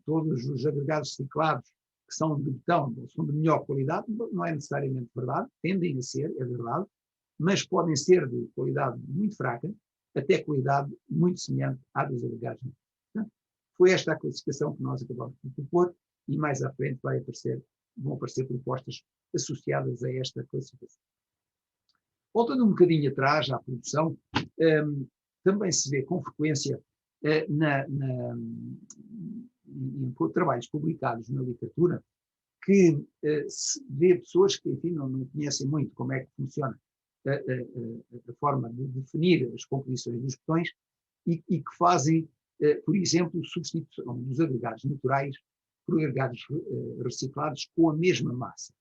todos os agregados reciclados que são de betão são de melhor qualidade, não é necessariamente verdade, tendem a ser, é verdade, mas podem ser de qualidade muito fraca, até qualidade muito semelhante à dos agregados. Portanto, foi esta a classificação que nós acabamos de propor, e mais à frente vão aparecer propostas associadas a esta classificação. Voltando um bocadinho atrás à produção, também se vê com frequência em trabalhos publicados na literatura que se vê pessoas que, enfim, não conhecem muito como é que funciona a forma de definir as composições dos botões e que fazem, por exemplo, substituição dos agregados naturais por agregados reciclados com a mesma massa.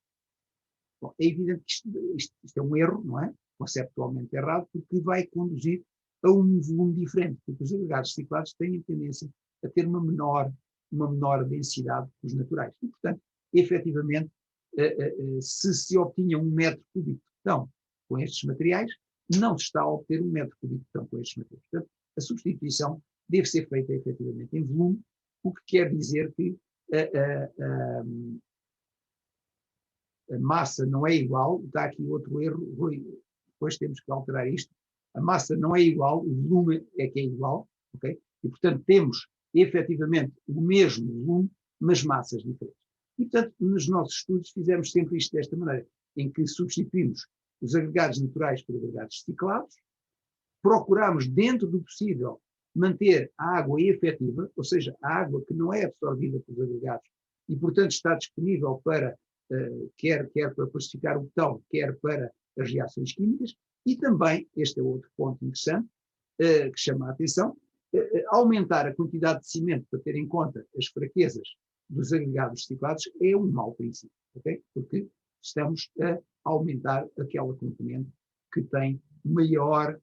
Bom, é evidente que isto é um erro, não é? Conceptualmente errado, porque vai conduzir a um volume diferente, porque os agregados reciclados têm tendência a ter uma menor densidade que os naturais. E, portanto, efetivamente, se obtinha 1 metro cúbico de betão com estes materiais, não se está a obter 1 metro cúbico de betão com estes materiais. Portanto, a substituição deve ser feita efetivamente em volume, o que quer dizer que a massa não é igual, está aqui outro erro, depois temos que alterar isto, a massa não é igual, o volume é que é igual, ok? E, portanto, temos efetivamente o mesmo volume, mas massas diferentes. E, portanto, nos nossos estudos fizemos sempre isto desta maneira, em que substituímos os agregados naturais por agregados reciclados, procuramos, dentro do possível, manter a água efetiva, ou seja, a água que não é absorvida pelos agregados e, portanto, está disponível para, quer para pacificar o betão, quer para as reações químicas, e também, este é outro ponto interessante, que chama a atenção, aumentar a quantidade de cimento para ter em conta as fraquezas dos agregados reciclados é um mau princípio, ok? Porque estamos a aumentar aquela componente que tem maior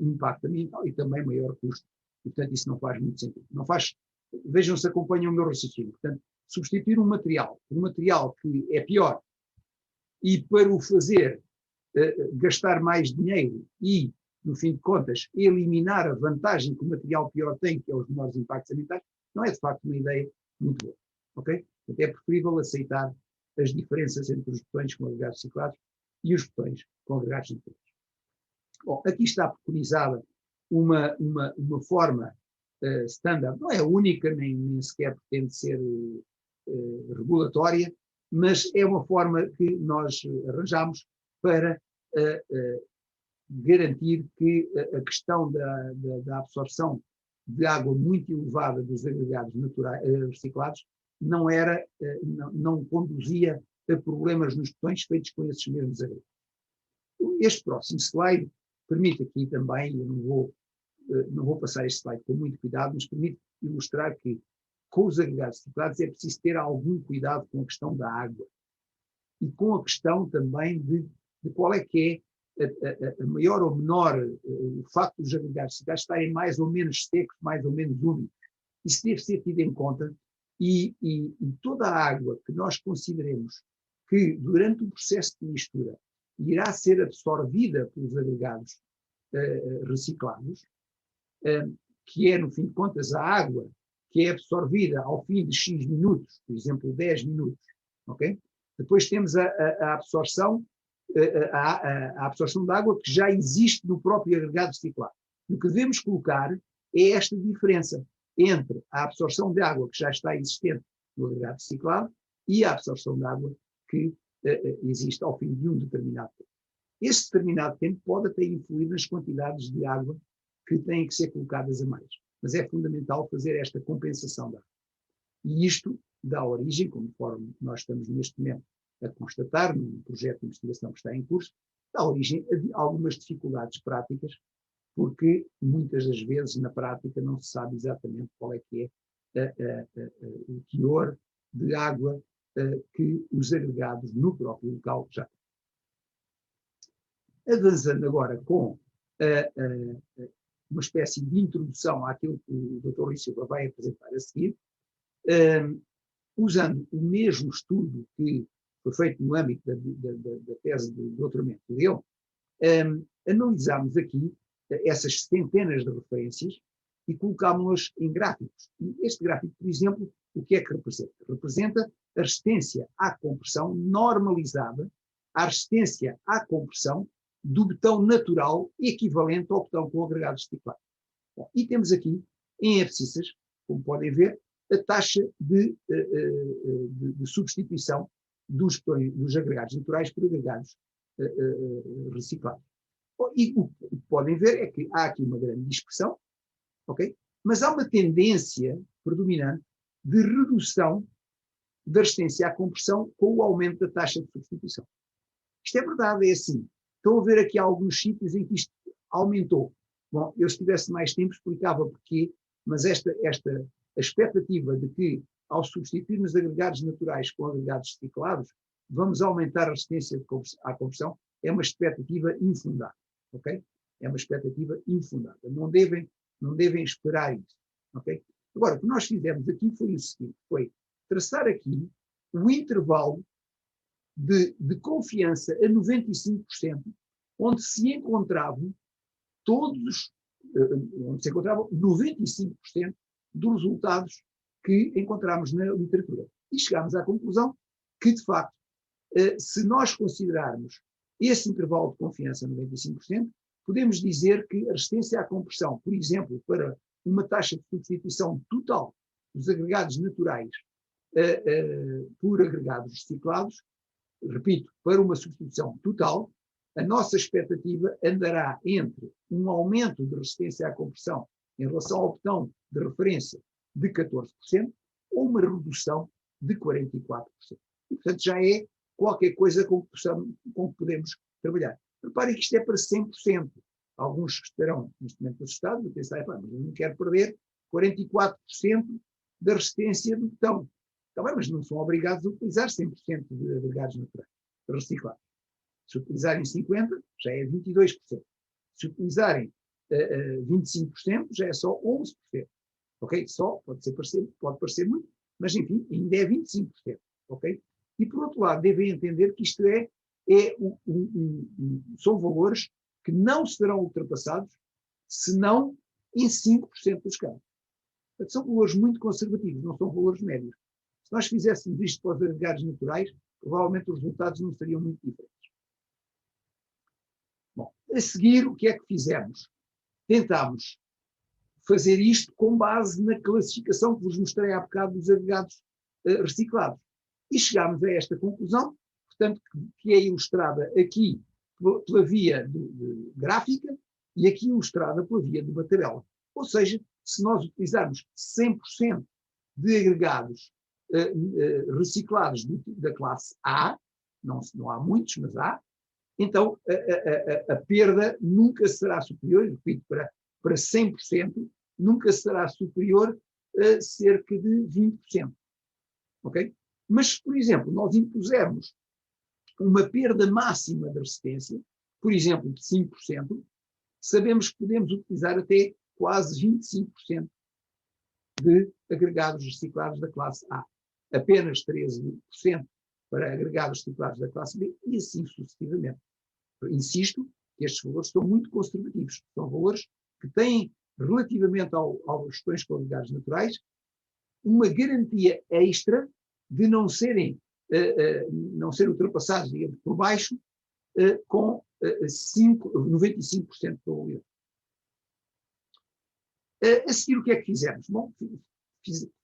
impacto ambiental e também maior custo. E, portanto, isso não faz muito sentido. Não faz, vejam se acompanham o meu raciocínio. Portanto, substituir um material por um material que é pior e para o fazer gastar mais dinheiro e, no fim de contas, eliminar a vantagem que o material pior tem, que é os menores impactos ambientais, não é de facto uma ideia muito boa. Ok? É preferível aceitar as diferenças entre os botões com agregados reciclados e os botões com agregados naturais. Bom, aqui está preconizada uma forma standard, não é única, nem sequer pretende ser regulatória, mas é uma forma que nós arranjamos para garantir que a questão da absorção de água muito elevada dos agregados naturais, reciclados não conduzia a problemas nos botões feitos com esses mesmos agregados. Este próximo slide permite aqui também, eu não vou passar este slide com muito cuidado, mas permite ilustrar que com os agregados reciclados é preciso ter algum cuidado com a questão da água e com a questão também de qual é que é a maior ou menor, o facto dos agregados reciclados estarem mais ou menos secos, mais ou menos úmidos. Isso deve ser tido em conta e toda a água que nós consideremos que durante o processo de mistura irá ser absorvida pelos agregados reciclados, que é, no fim de contas, a água que é absorvida ao fim de X minutos, por exemplo, 10 minutos, ok? Depois temos a absorção da água que já existe no próprio agregado reciclado. E o que devemos colocar é esta diferença entre a absorção de água que já está existente no agregado reciclado e a absorção de água que existe ao fim de um determinado tempo. Esse determinado tempo pode até influir nas quantidades de água que têm que ser colocadas a mais. Mas é fundamental fazer esta compensação da água. E isto dá origem, conforme nós estamos neste momento a constatar, num projeto de investigação que está em curso, dá origem a algumas dificuldades práticas, porque muitas das vezes na prática não se sabe exatamente qual é que é o teor de água que os agregados no próprio local já têm. Avançando agora com uma espécie de introdução àquilo que o Dr. Rui Silva vai apresentar a seguir, usando o mesmo estudo que foi feito no âmbito da tese de doutoramento dele, analisámos aqui essas centenas de referências e colocámos-las em gráficos. E este gráfico, por exemplo, o que é que representa? Representa a resistência à compressão normalizada, à resistência à compressão do betão natural equivalente ao betão com agregados reciclados. E temos aqui, em abscissas, como podem ver, a taxa de substituição dos agregados naturais por agregados reciclados. E o que podem ver é que há aqui uma grande dispersão, ok? Mas há uma tendência predominante de redução da resistência à compressão com o aumento da taxa de substituição. Isto é verdade, é assim. Estão a ver aqui alguns sítios em que isto aumentou. Bom, eu se tivesse mais tempo explicava porquê, mas a expectativa de que, ao substituirmos agregados naturais com agregados reciclados, vamos aumentar a resistência à compressão, é uma expectativa infundada. Ok? É uma expectativa infundada. Não devem esperar isso. Ok? Agora, o que nós fizemos aqui foi o seguinte, foi traçar aqui o intervalo de confiança a 95%, onde se encontravam 95% dos resultados que encontramos na literatura. E chegámos à conclusão que, de facto, se nós considerarmos esse intervalo de confiança 95%, podemos dizer que a resistência à compressão, por exemplo, para uma taxa de substituição total dos agregados naturais por agregados reciclados, repito, para uma substituição total, a nossa expectativa andará entre um aumento de resistência à compressão em relação ao botão de referência de 14% ou uma redução de 44%. E, portanto, já é qualquer coisa com que podemos trabalhar. Reparem que isto é para 100%. Alguns estarão, neste momento, assustados, a pensar, mas eu não quero perder 44% da resistência do botão. Está bem, mas não são obrigados a utilizar 100% de agregados naturais reciclados. Se utilizarem 50%, já é 22%. Se utilizarem 25%, já é só 11%. Ok? Só, pode parecer muito, mas enfim, ainda é 25%. Ok? E por outro lado, devem entender que isto são valores que não serão ultrapassados, senão em 5% dos casos. Portanto, são valores muito conservativos, não são valores médios. Se nós fizéssemos isto para os agregados naturais, provavelmente os resultados não seriam muito diferentes. Bom, a seguir, o que é que fizemos? Tentámos fazer isto com base na classificação que vos mostrei há bocado dos agregados reciclados. E chegámos a esta conclusão, portanto, que é ilustrada aqui pela via gráfica e aqui ilustrada pela via de uma tabela. Ou seja, se nós utilizarmos 100% de agregados reciclados da classe A, não há muitos, mas há, então a perda nunca será superior, repito, para 100%, nunca será superior a cerca de 20%. Ok? Mas, por exemplo, nós impusermos uma perda máxima de resistência, por exemplo, de 5%, sabemos que podemos utilizar até quase 25% de agregados reciclados da classe A. Apenas 13% para agregados reciclados da classe B e assim sucessivamente. Insisto que estes valores são muito conservativos. São valores que têm, relativamente aos questões com agregados naturais, uma garantia extra de não serem ultrapassados, digamos, por baixo, com 95% de probabilidade. A seguir, o que é que fizemos? Bom,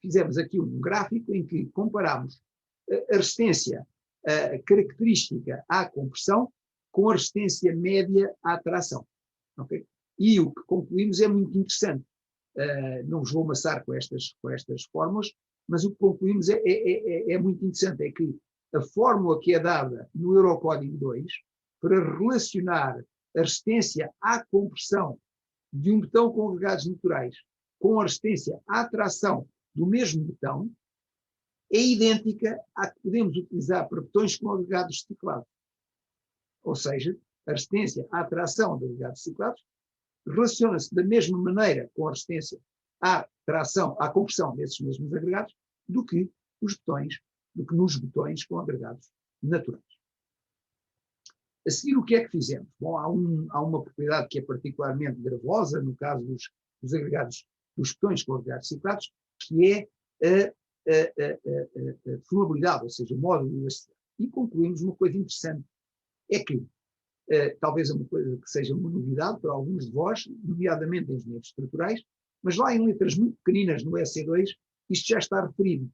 fizemos aqui um gráfico em que comparamos a resistência característica à compressão com a resistência média à tração. Okay? E o que concluímos é muito interessante. Não vos vou amassar com estas fórmulas, mas o que concluímos é muito interessante, é que a fórmula que é dada no Eurocódigo 2 para relacionar a resistência à compressão de um botão com agregados naturais com a resistência à tração do mesmo botão é idêntica à que podemos utilizar para botões com agregados reciclados. Ou seja, a resistência à tração de agregados reciclados relaciona-se da mesma maneira com a resistência à compressão desses mesmos agregados do que nos botões com agregados naturais. A seguir, o que é que fizemos? Bom, há uma propriedade que é particularmente gravosa no caso dos agregados, dos botões com agregados reciclados, que é a fluidabilidade, ou seja, o módulo de elasticidade. E concluímos uma coisa interessante, é que talvez é uma coisa que seja uma novidade para alguns de vós, nomeadamente engenheiros estruturais, mas lá em letras muito pequeninas no EC2, isto já está referido,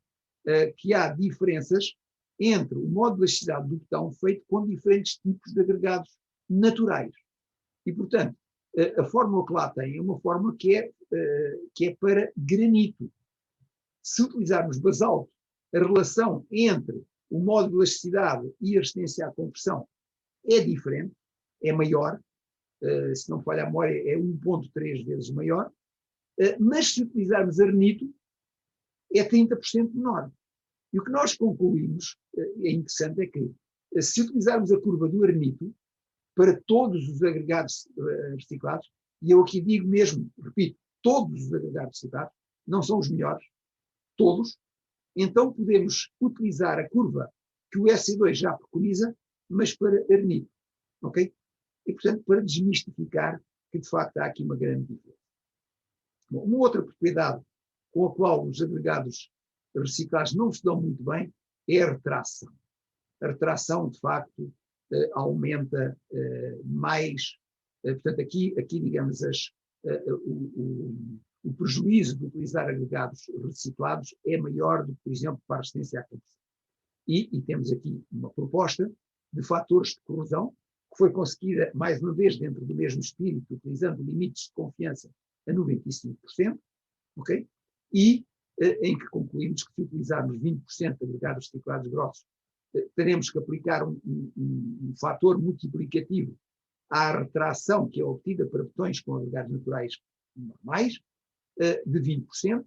que há diferenças entre o modo de elasticidade do botão feito com diferentes tipos de agregados naturais. E, portanto, a fórmula que lá tem é uma fórmula que é para granito. Se utilizarmos basalto a relação entre o modo de elasticidade e a resistência à compressão é diferente, é maior, se não falha a memória, é 1,3 vezes maior, mas se utilizarmos arnito, é 30% menor. E o que nós concluímos, é interessante, é que se utilizarmos a curva do arnito para todos os agregados reciclados, e eu aqui digo mesmo, repito, todos os agregados reciclados, não são os melhores, todos, então podemos utilizar a curva que o SC2 já preconiza, mas para arnito, ok? E, portanto, para desmistificar que, de facto, há aqui uma grande diferença. Bom, uma outra propriedade com a qual os agregados reciclados não se dão muito bem é a retração. A retração, de facto, aumenta mais, portanto, aqui digamos, o prejuízo de utilizar agregados reciclados é maior do que, por exemplo, para a resistência à compressão. E temos aqui uma proposta de fatores de corrosão, que foi conseguida, mais uma vez, dentro do mesmo espírito, utilizando limites de confiança a 95%, ok? E em que concluímos que se utilizarmos 20% de agregados reciclados grossos, teremos que aplicar um fator multiplicativo à retração que é obtida para botões com agregados naturais normais, de 20%,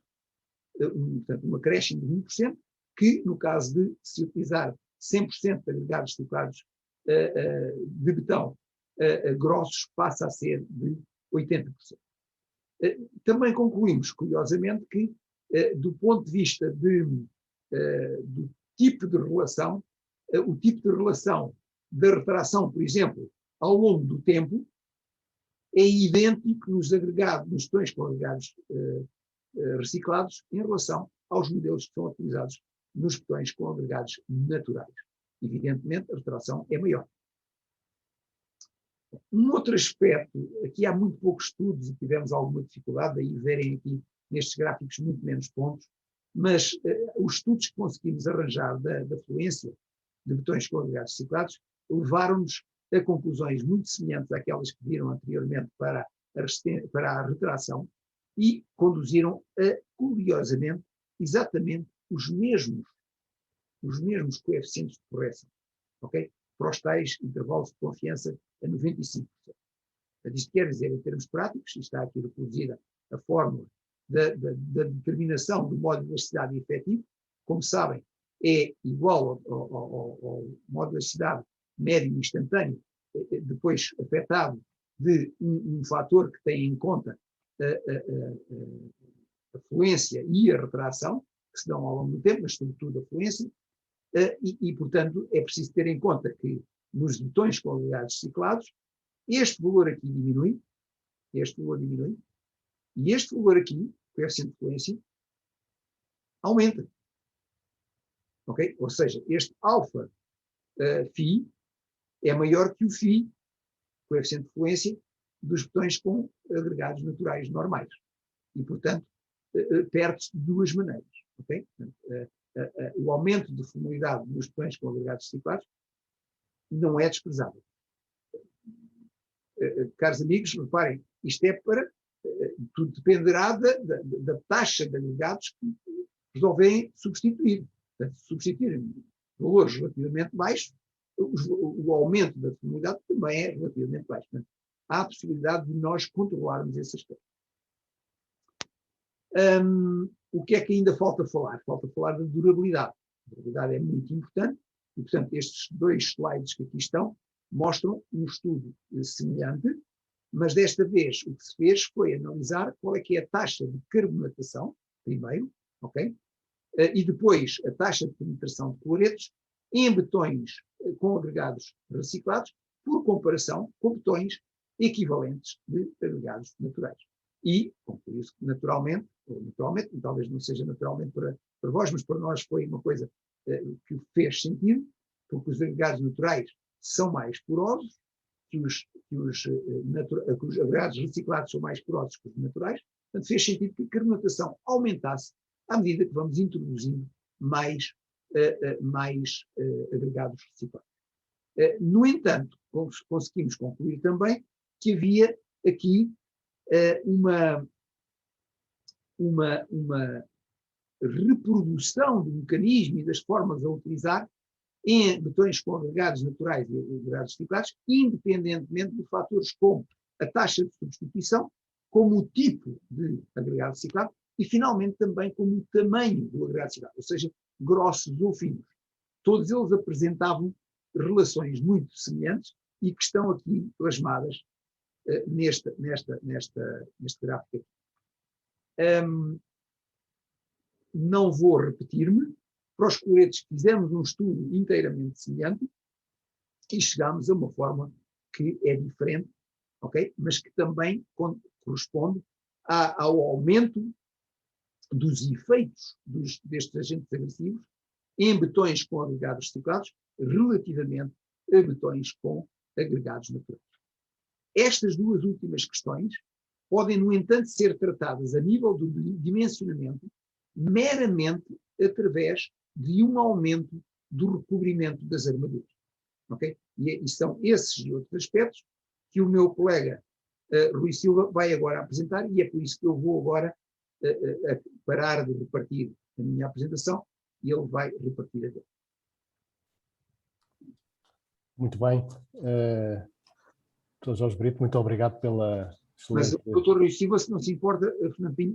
portanto, um acréscimo de 20%, que no caso de se utilizar 100% de agregados reciclados de betão grossos, passa a ser de 80%. Também concluímos, curiosamente, que do ponto de vista do tipo de relação, o tipo de relação da retração, por exemplo, ao longo do tempo, é idêntico nos botões com agregados reciclados em relação aos modelos que são utilizados nos botões com agregados naturais. Evidentemente, a retração é maior. Um outro aspecto, aqui há muito poucos estudos e tivemos alguma dificuldade, daí verem aqui nestes gráficos muito menos pontos, mas os estudos que conseguimos arranjar da fluência de botões com agregados reciclados levaram-nos a conclusões muito semelhantes àquelas que viram anteriormente para a retração e conduziram a, curiosamente, exatamente os mesmos coeficientes de correção, ok? Para os tais intervalos de confiança a 95%. Isto quer dizer, em termos práticos, está aqui reproduzida a fórmula da determinação do modo de elasticidade efetivo. Como sabem, é igual ao modo de elasticidade médio e instantâneo, depois afetado de um fator que tem em conta a fluência e a retração, que se dão ao longo do tempo, mas sobretudo a fluência, e, portanto, é preciso ter em conta que nos botões com agregados reciclados, este valor aqui diminui, e este valor aqui, coeficiente de fluência, aumenta. Ok? Ou seja, este alfa φ é maior que o φ, coeficiente de fluência, dos botões com agregados naturais normais. E, portanto, perde-se de duas maneiras. Okay? O aumento de fluidade dos botões com agregados reciclados não é desprezável. Caros amigos, reparem, isto é para... tudo dependerá da taxa de agregados que resolverem substituir. Portanto, se substituírem valores relativamente baixos, o aumento da fluidade também é relativamente baixo. Portanto, há a possibilidade de nós controlarmos esse aspecto. O que é que ainda falta falar? Falta falar da durabilidade. A durabilidade é muito importante e, portanto, estes dois slides que aqui estão mostram um estudo semelhante, mas desta vez o que se fez foi analisar qual é que é a taxa de carbonatação, primeiro, ok? E depois a taxa de penetração de cloretos em betões com agregados reciclados, por comparação com betões equivalentes de agregados naturais. E concluiu-se que naturalmente, talvez não seja naturalmente para vós, mas para nós foi uma coisa que fez sentido, porque os agregados naturais são mais porosos, que os agregados reciclados são mais porosos que os naturais, portanto fez sentido que a carbonatação aumentasse à medida que vamos introduzindo mais agregados reciclados. No entanto, conseguimos concluir também que havia aqui uma reprodução do mecanismo e das formas a utilizar em betões com agregados naturais e agregados reciclados, independentemente de fatores como a taxa de substituição, como o tipo de agregado reciclado e, finalmente, também como o tamanho do agregado reciclado, ou seja, grossos ou finos. Todos eles apresentavam relações muito semelhantes e que estão aqui plasmadas neste gráfico aqui. Não vou repetir-me. Para os coletes fizemos um estudo inteiramente semelhante e chegámos a uma forma que é diferente, ok? Mas que também corresponde ao aumento dos efeitos destes agentes agressivos em betões com agregados reciclados relativamente a betões com agregados naturais. Estas duas últimas questões podem, no entanto, ser tratadas a nível do dimensionamento meramente através de um aumento do recobrimento das armaduras. Okay? E são esses e outros aspectos que o meu colega Rui Silva vai agora apresentar, e é por isso que eu vou agora parar de repartir a minha apresentação e ele vai repartir a dele. Muito bem. Dr. Jorge Brito, muito obrigado pela excelente... Mas o Dr. Rui Silva, se não se importa,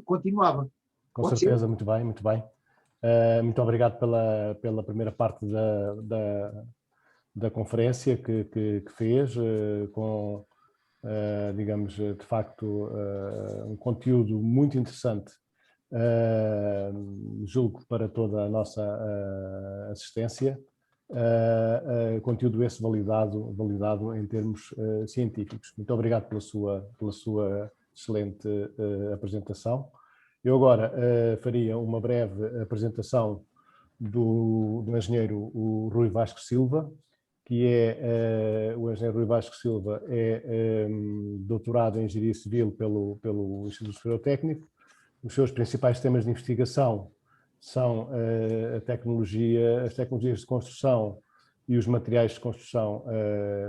continuava. Com certeza, muito bem, muito bem. Muito obrigado pela primeira parte da conferência que fez, com, digamos, de facto, um conteúdo muito interessante, julgo, para toda a nossa assistência, conteúdo esse validado em termos científicos. Muito obrigado pela sua excelente apresentação. Eu agora faria uma breve apresentação do engenheiro Rui Vasco Silva, que o engenheiro Rui Vasco Silva é doutorado em Engenharia Civil pelo Instituto Superior Técnico. Os seus principais temas de investigação são as tecnologias de construção e os materiais de construção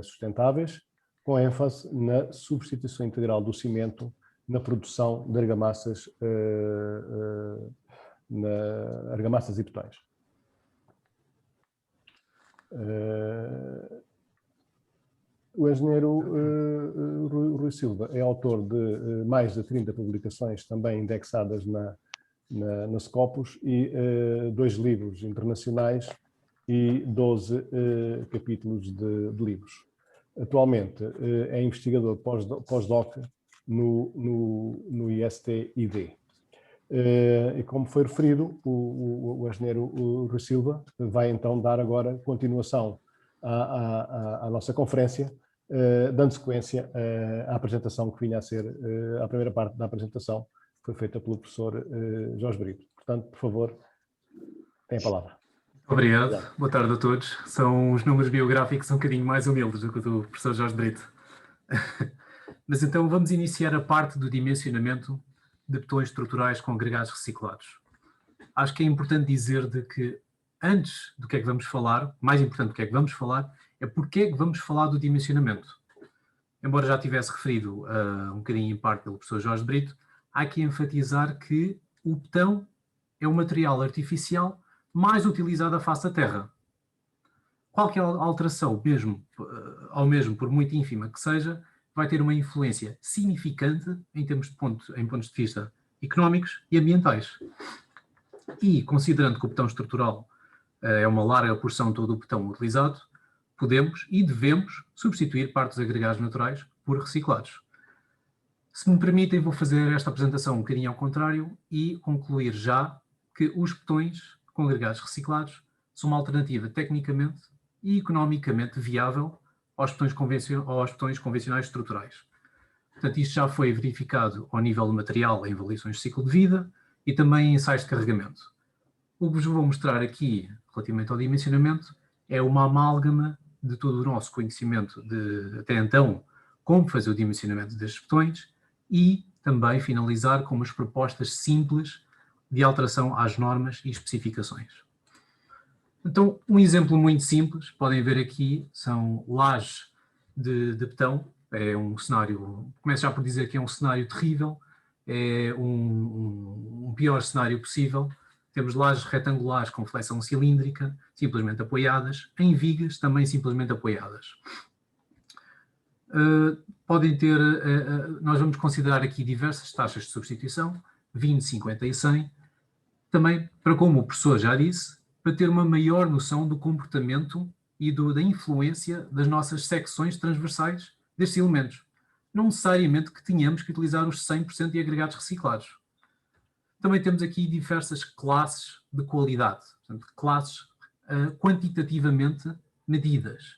sustentáveis, com ênfase na substituição integral do cimento na produção de argamassas e betões. O engenheiro Rui Silva é autor de mais de 30 publicações também indexadas na Scopus e 2 livros internacionais e 12 capítulos de livros. Atualmente é investigador pós-doc no IST-ID. E como foi referido, o engenheiro Rui Silva vai então dar agora continuação à nossa conferência, dando sequência à apresentação que vinha a ser, a primeira parte da apresentação foi feita pelo professor Jorge Brito. Portanto, por favor, tem a palavra. Obrigado. Boa tarde a todos. Os números biográficos são um bocadinho mais humildes do que o do professor Jorge Brito. Mas então vamos iniciar a parte do dimensionamento de betões estruturais com agregados reciclados. Acho que é importante dizer de que antes do que é que vamos falar, mais importante do que é que vamos falar, é porque é que vamos falar do dimensionamento. Embora já tivesse referido um bocadinho em parte pelo professor Jorge Brito, há que enfatizar que o betão é o material artificial mais utilizado à face da Terra. Qualquer alteração, ao mesmo por muito ínfima que seja, vai ter uma influência significante em pontos de vista económicos e ambientais. E, considerando que o betão estrutural é uma larga porção de todo o betão utilizado, podemos e devemos substituir partes agregados naturais por reciclados. Se me permitem, vou fazer esta apresentação um bocadinho ao contrário e concluir já que os betões com agregados reciclados são uma alternativa tecnicamente e economicamente viável aos betões convencionais estruturais. Portanto, isto já foi verificado ao nível do material em avaliações de ciclo de vida e também em ensaios de carregamento. O que vos vou mostrar aqui, relativamente ao dimensionamento, é uma amálgama de todo o nosso conhecimento de, até então, como fazer o dimensionamento destes betões e também finalizar com umas propostas simples de alteração às normas e especificações. Então, um exemplo muito simples, podem ver aqui, são lajes de betão. É um cenário, começo já por dizer que é um cenário terrível, é um pior cenário possível. Temos lajes retangulares com flexão cilíndrica, simplesmente apoiadas, em vigas, também simplesmente apoiadas. Podem ter, nós vamos considerar aqui diversas taxas de substituição, 20, 50 e 100, também, para como o professor já disse, para ter uma maior noção do comportamento e da influência das nossas secções transversais destes elementos. Não necessariamente que tenhamos que utilizar os 100% de agregados reciclados. Também temos aqui diversas classes de qualidade, portanto, classes quantitativamente medidas,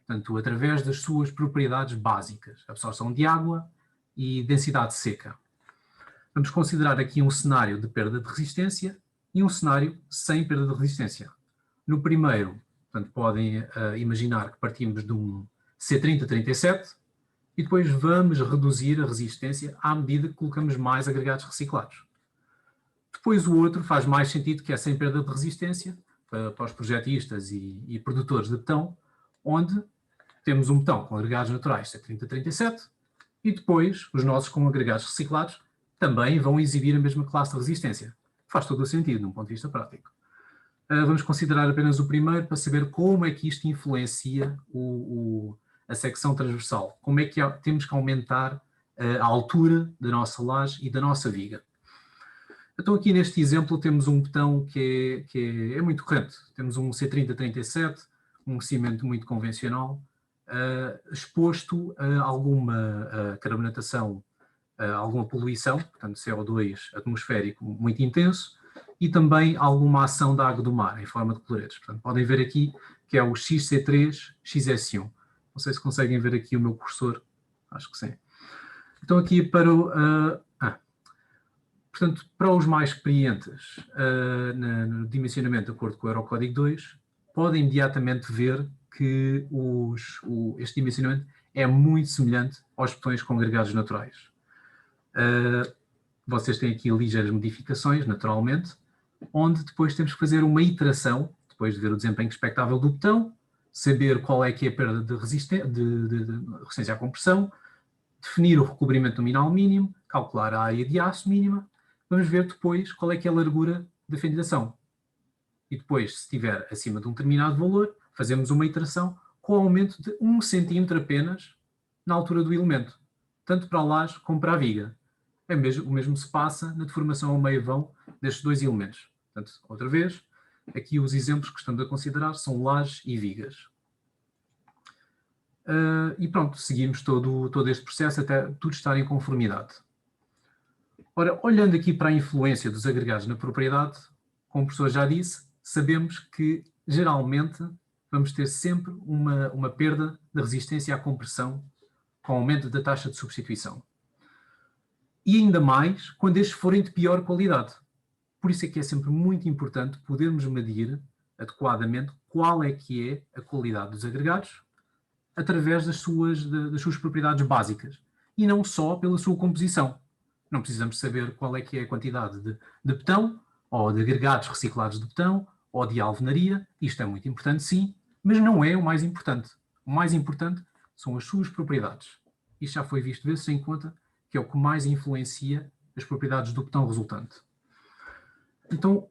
portanto, através das suas propriedades básicas, absorção de água e densidade seca. Vamos considerar aqui um cenário de perda de resistência e um cenário sem perda de resistência. No primeiro, portanto, podem imaginar que partimos de um C30-37 e depois vamos reduzir a resistência à medida que colocamos mais agregados reciclados. Depois o outro faz mais sentido, que é sem perda de resistência, para os projetistas e produtores de betão, onde temos um betão com agregados naturais C30-37 e depois os nossos com agregados reciclados também vão exibir a mesma classe de resistência. Faz todo o sentido, num ponto de vista prático. Vamos considerar apenas o primeiro para saber como é que isto influencia a secção transversal. Como é que temos que aumentar a altura da nossa laje e da nossa viga. Então aqui neste exemplo temos um betão que é muito corrente. Temos um C30-37, um cimento muito convencional, exposto a alguma carbonatação, alguma poluição, portanto CO2 atmosférico muito intenso, e também alguma ação da água do mar, em forma de cloretos. Portanto, podem ver aqui que é o XC3-XS1. Não sei se conseguem ver aqui o meu cursor, acho que sim. Então aqui para portanto, para os mais experientes no dimensionamento de acordo com o Eurocódigo 2, podem imediatamente ver que este dimensionamento é muito semelhante aos betões com agregados naturais. Vocês têm aqui ligeiras modificações, naturalmente, onde depois temos que fazer uma iteração, depois de ver o desempenho expectável do betão, saber qual é que é a perda de resistência à compressão, definir o recobrimento nominal mínimo, calcular a área de aço mínima. Vamos ver depois qual é que é a largura da fendilação. E depois, se estiver acima de um determinado valor, fazemos uma iteração com aumento de 1 centímetro apenas na altura do elemento, tanto para a laje como para a viga. O mesmo se passa na deformação ao meio vão destes dois elementos. Portanto, outra vez, aqui os exemplos que estamos a considerar são lajes e vigas. E pronto, seguimos todo este processo até tudo estar em conformidade. Ora, olhando aqui para a influência dos agregados na propriedade, como o professor já disse, sabemos que geralmente vamos ter sempre uma perda de resistência à compressão com aumento da taxa de substituição. E ainda mais quando estes forem de pior qualidade. Por isso é que é sempre muito importante podermos medir adequadamente qual é que é a qualidade dos agregados através das suas propriedades básicas e não só pela sua composição. Não precisamos saber qual é que é a quantidade de betão ou de agregados reciclados de betão ou de alvenaria. Isto é muito importante, sim, mas não é o mais importante. O mais importante são as suas propriedades. Isto já foi visto vezes em conta que é o que mais influencia as propriedades do betão resultante. Então,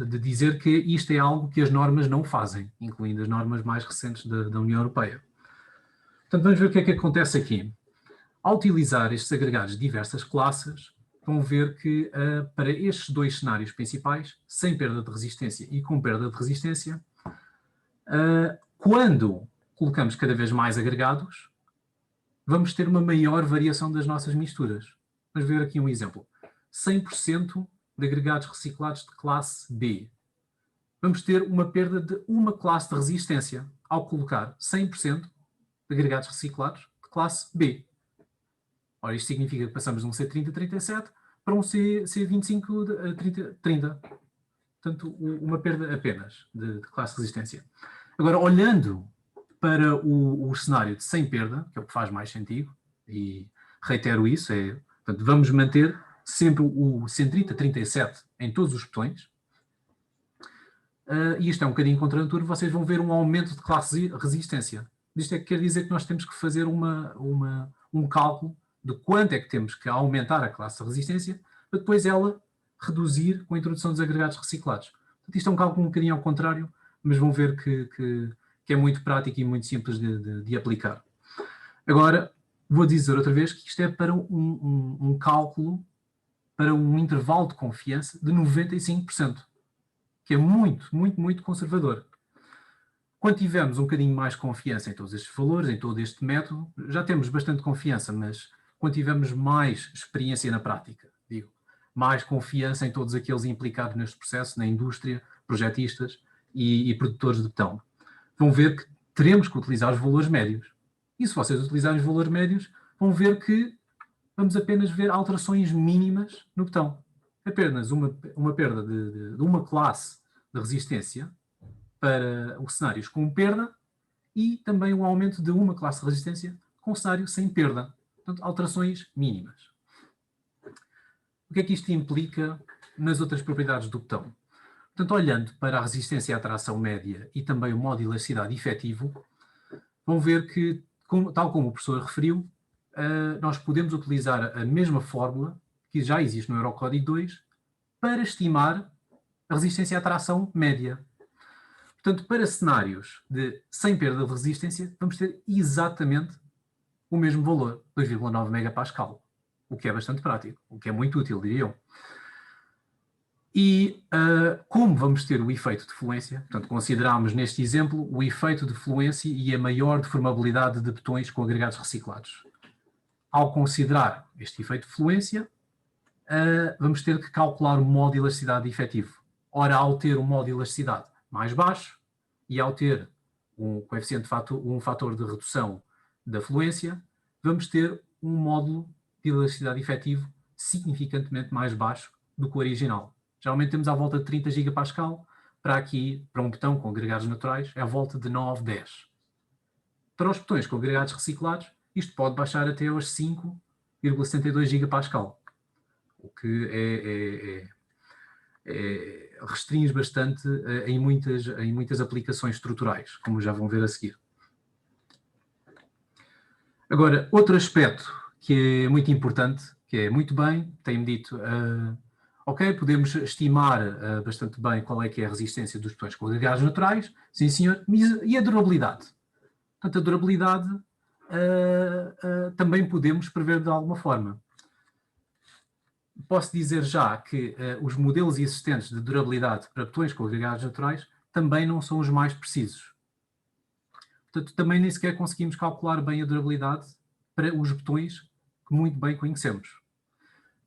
de dizer que isto é algo que as normas não fazem, incluindo as normas mais recentes da União Europeia. Portanto, vamos ver o que é que acontece aqui. Ao utilizar estes agregados de diversas classes, vão ver que para estes dois cenários principais, sem perda de resistência e com perda de resistência, quando colocamos cada vez mais agregados, vamos ter uma maior variação das nossas misturas. Vamos ver aqui um exemplo. 100% de agregados reciclados de classe B. Vamos ter uma perda de uma classe de resistência ao colocar 100% de agregados reciclados de classe B. Ora, isto significa que passamos de um C30-37 para um C25-30. Portanto, uma perda apenas de classe de resistência. Agora, olhando para o cenário de sem perda, que é o que faz mais sentido, e reitero isso, portanto, vamos manter sempre o C30-37 em todos os betões, e isto é um bocadinho contra a natura, vocês vão ver um aumento de classe de resistência. Isto é que quer dizer que nós temos que fazer um cálculo de quanto é que temos que aumentar a classe de resistência para depois ela reduzir com a introdução dos agregados reciclados. Portanto, isto é um cálculo um bocadinho ao contrário, mas vão ver que é muito prático e muito simples de aplicar. Agora, vou dizer outra vez que isto é para um cálculo, para um intervalo de confiança de 95%, que é muito, muito, muito conservador. Quando tivermos um bocadinho mais confiança em todos estes valores, em todo este método, já temos bastante confiança, mas quando tivermos mais experiência na prática, digo, mais confiança em todos aqueles implicados neste processo, na indústria, projetistas e produtores de betão, vão ver que teremos que utilizar os valores médios. E se vocês utilizarem os valores médios, vão ver que vamos apenas ver alterações mínimas no betão. Apenas uma perda de uma classe de resistência para os cenários com perda e também um aumento de uma classe de resistência com cenário sem perda. Portanto, alterações mínimas. O que é que isto implica nas outras propriedades do betão? Portanto, olhando para a resistência à tração média e também o modo de elasticidade efetivo, vão ver que, tal como o professor referiu, nós podemos utilizar a mesma fórmula que já existe no Eurocódigo 2 para estimar a resistência à tração média. Portanto, para cenários sem perda de resistência, vamos ter exatamente o mesmo valor, 2,9 megapascal, o que é bastante prático, o que é muito útil, diriam. E como vamos ter o efeito de fluência, portanto, consideramos neste exemplo o efeito de fluência e a maior deformabilidade de betões com agregados reciclados. Ao considerar este efeito de fluência, vamos ter que calcular o modo de elasticidade efetivo. Ora, ao ter um modo de elasticidade mais baixo e ao ter um fator de redução da fluência, vamos ter um módulo de elasticidade efetivo significantemente mais baixo do que o original. Geralmente temos à volta de 30 gigapascal, para um betão com agregados naturais, é à volta de 9, 10. Para os betões com agregados reciclados, isto pode baixar até aos 5,72 gigapascal, o que restringe bastante em muitas aplicações estruturais, como já vão ver a seguir. Agora, outro aspecto que é muito importante, que é muito bem, tem-me dito, ok, podemos estimar bastante bem qual é que é a resistência dos betões com agregados naturais, sim senhor, e a durabilidade? Portanto, a durabilidade também podemos prever de alguma forma. Posso dizer já que os modelos existentes de durabilidade para betões com agregados naturais também não são os mais precisos. Portanto, também nem sequer conseguimos calcular bem a durabilidade para os betões que muito bem conhecemos.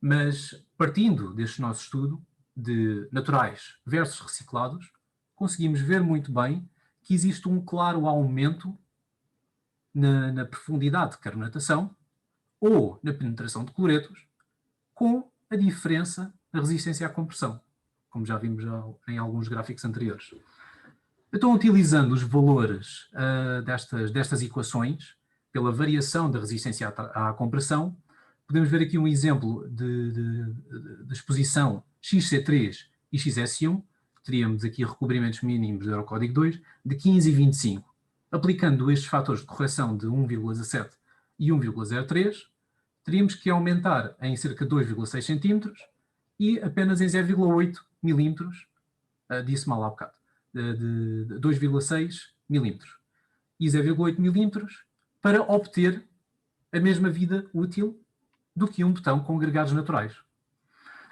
Mas, partindo deste nosso estudo de naturais versus reciclados, conseguimos ver muito bem que existe um claro aumento na profundidade de carbonatação ou na penetração de cloretos, com a diferença na resistência à compressão, como já vimos em alguns gráficos anteriores. Então, utilizando os valores destas equações, pela variação da resistência à compressão, podemos ver aqui um exemplo de exposição XC3 e XS1, teríamos aqui recobrimentos mínimos do Eurocódigo 2, de 15 e 25. Aplicando estes fatores de correção de 1,17 e 1,03, teríamos que aumentar em cerca de 2,6 cm e apenas em 0,8 mm, disse mal há bocado, de 2,6 mm e 0,8 mm para obter a mesma vida útil do que um betão com agregados naturais.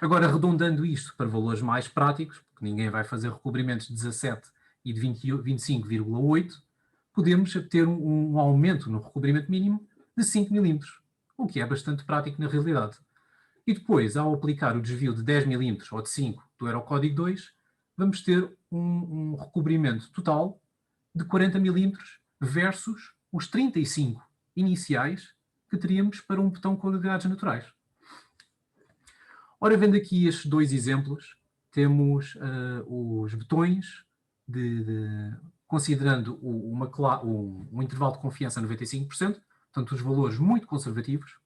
Agora, arredondando isto para valores mais práticos, porque ninguém vai fazer recobrimentos de 17 e de 25,8, podemos ter um aumento no recobrimento mínimo de 5 mm, o que é bastante prático na realidade. E depois, ao aplicar o desvio de 10 mm ou de 5 do Eurocódigo 2, vamos ter um recobrimento total de 40 mm versus os 35 iniciais que teríamos para um betão com agregados naturais. Ora, vendo aqui estes dois exemplos, temos os betões considerando um intervalo de confiança a 95%, portanto, os valores muito conservativos,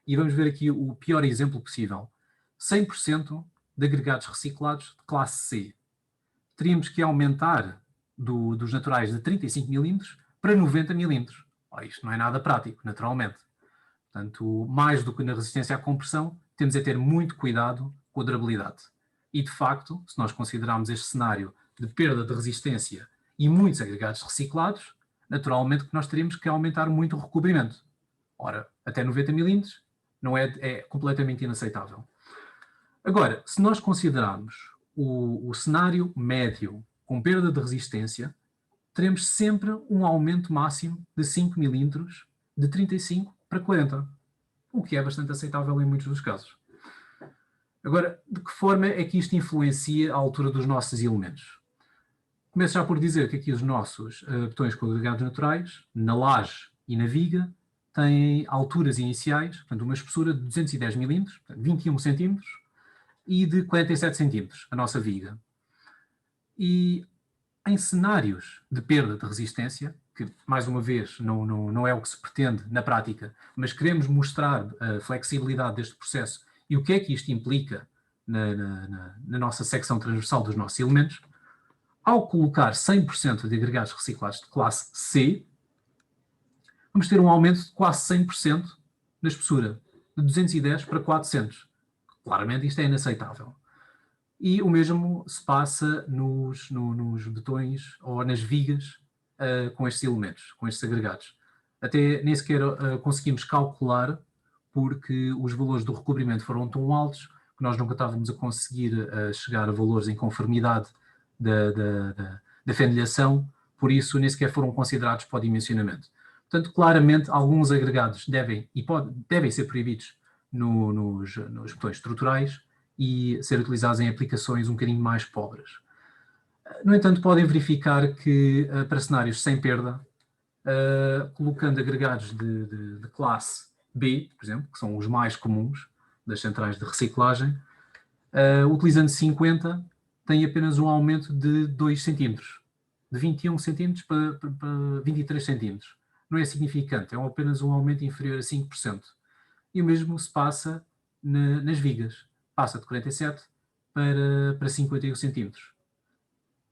e vamos ver aqui o pior exemplo possível. 100% de agregados reciclados de classe C. Teríamos que aumentar dos naturais de 35 mm para 90 mm. Isto não é nada prático, naturalmente. Portanto, mais do que na resistência à compressão, temos a ter muito cuidado com a durabilidade. E, de facto, se nós considerarmos este cenário de perda de resistência e muitos agregados reciclados, naturalmente que nós teríamos que aumentar muito o recobrimento. Ora, até 90 milímetros é completamente inaceitável. Agora, se nós considerarmos o cenário médio com perda de resistência, teremos sempre um aumento máximo de 5 milímetros, de 35 para 40, o que é bastante aceitável em muitos dos casos. Agora, de que forma é que isto influencia a altura dos nossos elementos? Começo já por dizer que aqui os nossos botões com agregados naturais, na laje e na viga, têm alturas iniciais, portanto, uma espessura de 210 milímetros, 21 centímetros, e de 47 centímetros, a nossa viga. E em cenários de perda de resistência, que, mais uma vez, não é o que se pretende na prática, mas queremos mostrar a flexibilidade deste processo e o que é que isto implica na nossa secção transversal dos nossos elementos, ao colocar 100% de agregados reciclados de classe C, vamos ter um aumento de quase 100% na espessura, de 210 para 400. Claramente isto é inaceitável. E o mesmo se passa nos botões ou nas vigas com estes elementos, com estes agregados. Até nem sequer conseguimos calcular, porque os valores do recobrimento foram tão altos que nós nunca estávamos a conseguir chegar a valores em conformidade da fenilhação, por isso nem sequer foram considerados para o dimensionamento. Portanto, claramente, alguns agregados devem ser proibidos nos botões estruturais e ser utilizados em aplicações um bocadinho mais pobres. No entanto, podem verificar que para cenários sem perda, colocando agregados de classe B, por exemplo, que são os mais comuns das centrais de reciclagem, utilizando 50, tem apenas um aumento de 2 centímetros, de 21 centímetros para 23 centímetros. Não é significante, é apenas um aumento inferior a 5%. E o mesmo se passa nas vigas. Passa de 47 para 51 centímetros.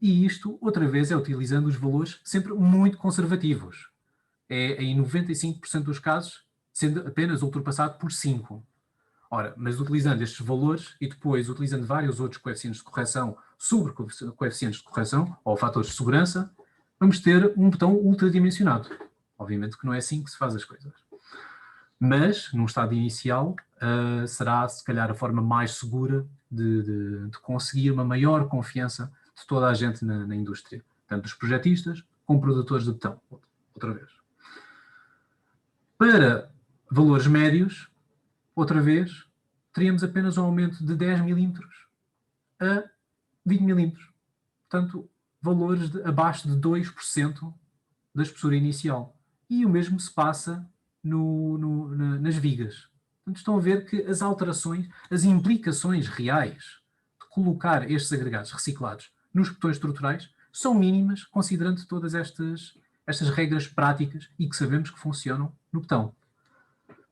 E isto, outra vez, é utilizando os valores sempre muito conservativos. É em 95% dos casos, sendo apenas ultrapassado por 5. Ora, mas utilizando estes valores e depois utilizando vários outros coeficientes de correção sobre coeficientes de correção, ou fatores de segurança, vamos ter um botão ultradimensionado. Obviamente que não é assim que se faz as coisas. Mas, num estado inicial, será, se calhar, a forma mais segura de conseguir uma maior confiança de toda a gente na indústria. Tanto dos projetistas como produtores de botão. Outra vez. Para valores médios, outra vez, teríamos apenas um aumento de 10 milímetros a 20 milímetros. Portanto, valores abaixo de 2% da espessura inicial. E o mesmo se passa nas vigas. Portanto, estão a ver que as alterações, as implicações reais de colocar estes agregados reciclados nos botões estruturais são mínimas, considerando todas estas regras práticas e que sabemos que funcionam no botão.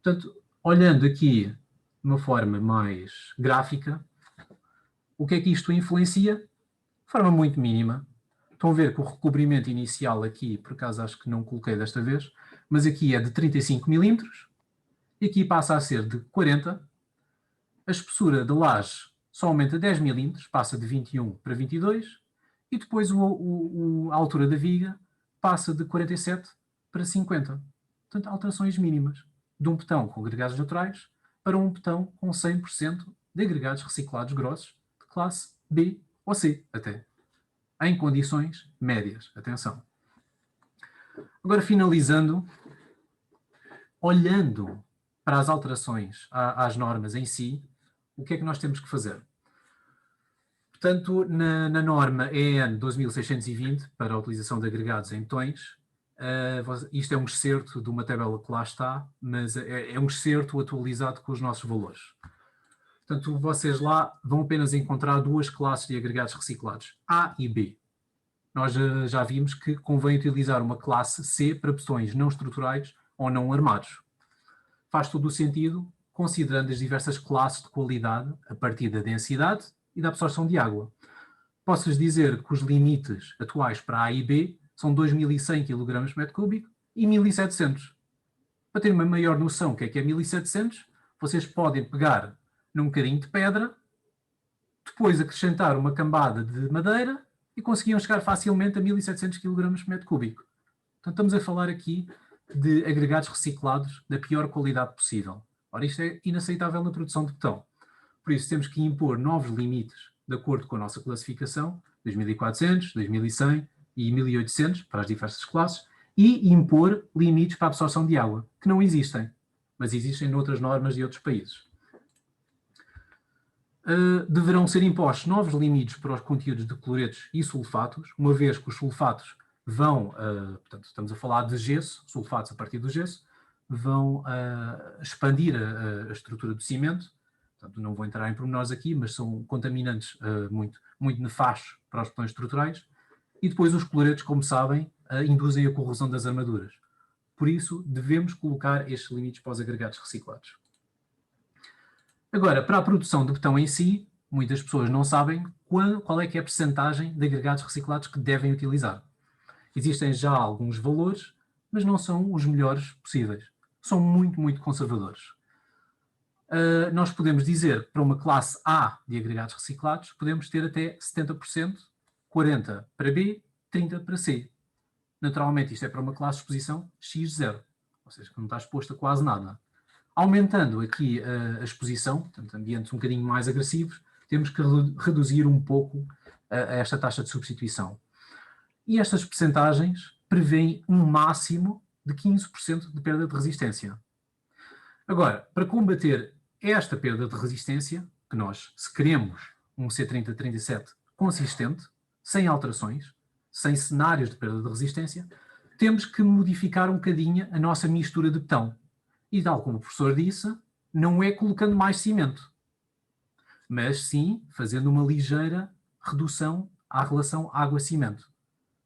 Portanto, olhando aqui de uma forma mais gráfica, o que é que isto influencia? De forma muito mínima. Estão a ver que o recobrimento inicial aqui, por acaso acho que não coloquei desta vez, mas aqui é de 35 milímetros, e aqui passa a ser de 40. A espessura da laje só aumenta 10 milímetros, passa de 21 para 22, e depois a altura da viga passa de 47 para 50. Portanto, alterações mínimas de um botão com agregados naturais para um botão com 100% de agregados reciclados grossos de classe B ou C até, em condições médias. Atenção. Agora, finalizando, olhando para as alterações às normas em si, o que é que nós temos que fazer? Portanto, na norma EN 2620, para a utilização de agregados em botões, isto é um excerto de uma tabela que lá está, mas é um excerto atualizado com os nossos valores. Portanto, vocês lá vão apenas encontrar duas classes de agregados reciclados, A e B. Nós já vimos que convém utilizar uma classe C para botões não estruturais ou não armados. Faz todo o sentido, considerando as diversas classes de qualidade a partir da densidade e da absorção de água. Posso-lhes dizer que os limites atuais para A e B são 2.100 kg por metro cúbico e 1.700. Para ter uma maior noção do que é 1.700, vocês podem pegar num bocadinho de pedra depois acrescentar uma cambada de madeira e conseguiam chegar facilmente a 1700 kg por metro cúbico. Portanto, estamos a falar aqui de agregados reciclados da pior qualidade possível. Ora, isto é inaceitável na produção de betão. Por isso, temos que impor novos limites de acordo com a nossa classificação, 2400, 2100 e 1800 para as diversas classes, e impor limites para a absorção de água, que não existem, mas existem noutras normas de outros países. Deverão ser impostos novos limites para os conteúdos de cloretos e sulfatos, uma vez que os sulfatos vão, portanto, estamos a falar de gesso, sulfatos a partir do gesso, vão expandir a estrutura do cimento. Portanto, não vou entrar em pormenores aqui, mas são contaminantes muito nefastos para os betões estruturais. E depois os cloretos, como sabem, induzem a corrosão das armaduras. Por isso, devemos colocar estes limites para os agregados reciclados. Agora, para a produção de betão em si, muitas pessoas não sabem qual é que é a percentagem de agregados reciclados que devem utilizar. Existem já alguns valores, mas não são os melhores possíveis. São muito conservadores. Nós podemos dizer que para uma classe A de agregados reciclados, podemos ter até 70%, 40% para B, 30% para C. Naturalmente, isto é para uma classe de exposição X0, ou seja, que não está exposto a quase nada. Aumentando aqui a exposição, portanto, ambientes um bocadinho mais agressivos, temos que reduzir um pouco esta taxa de substituição. E estas percentagens prevêem um máximo de 15% de perda de resistência. Agora, para combater esta perda de resistência, que nós, se queremos um C3037 consistente, sem alterações, sem cenários de perda de resistência, temos que modificar um bocadinho a nossa mistura de betão. E tal como o professor disse, não é colocando mais cimento, mas sim fazendo uma ligeira redução à relação água-cimento.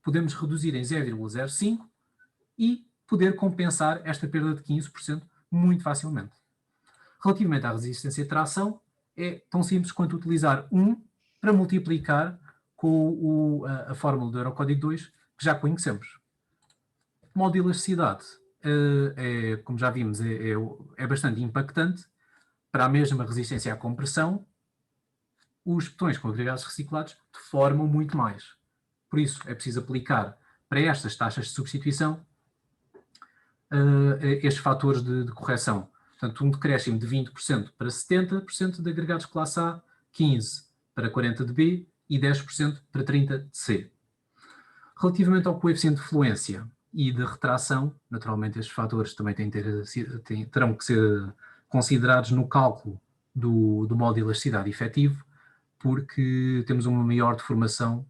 Podemos reduzir em 0,05 e poder compensar esta perda de 15% muito facilmente. Relativamente à resistência de tração, é tão simples quanto utilizar 1 para multiplicar com a fórmula do Eurocódigo 2, que já conhecemos. Modo de elasticidade, como já vimos, é bastante impactante. Para a mesma resistência à compressão, os betões com agregados reciclados deformam muito mais. Por isso, é preciso aplicar para estas taxas de substituição estes fatores de correção. Portanto, um decréscimo de 20% para 70% de agregados de classe A, 15% para 40% de B e 10% para 30% de C. Relativamente ao coeficiente de fluência e de retração, naturalmente estes fatores também terão que ser considerados no cálculo do modo de elasticidade efetivo, porque temos uma maior deformação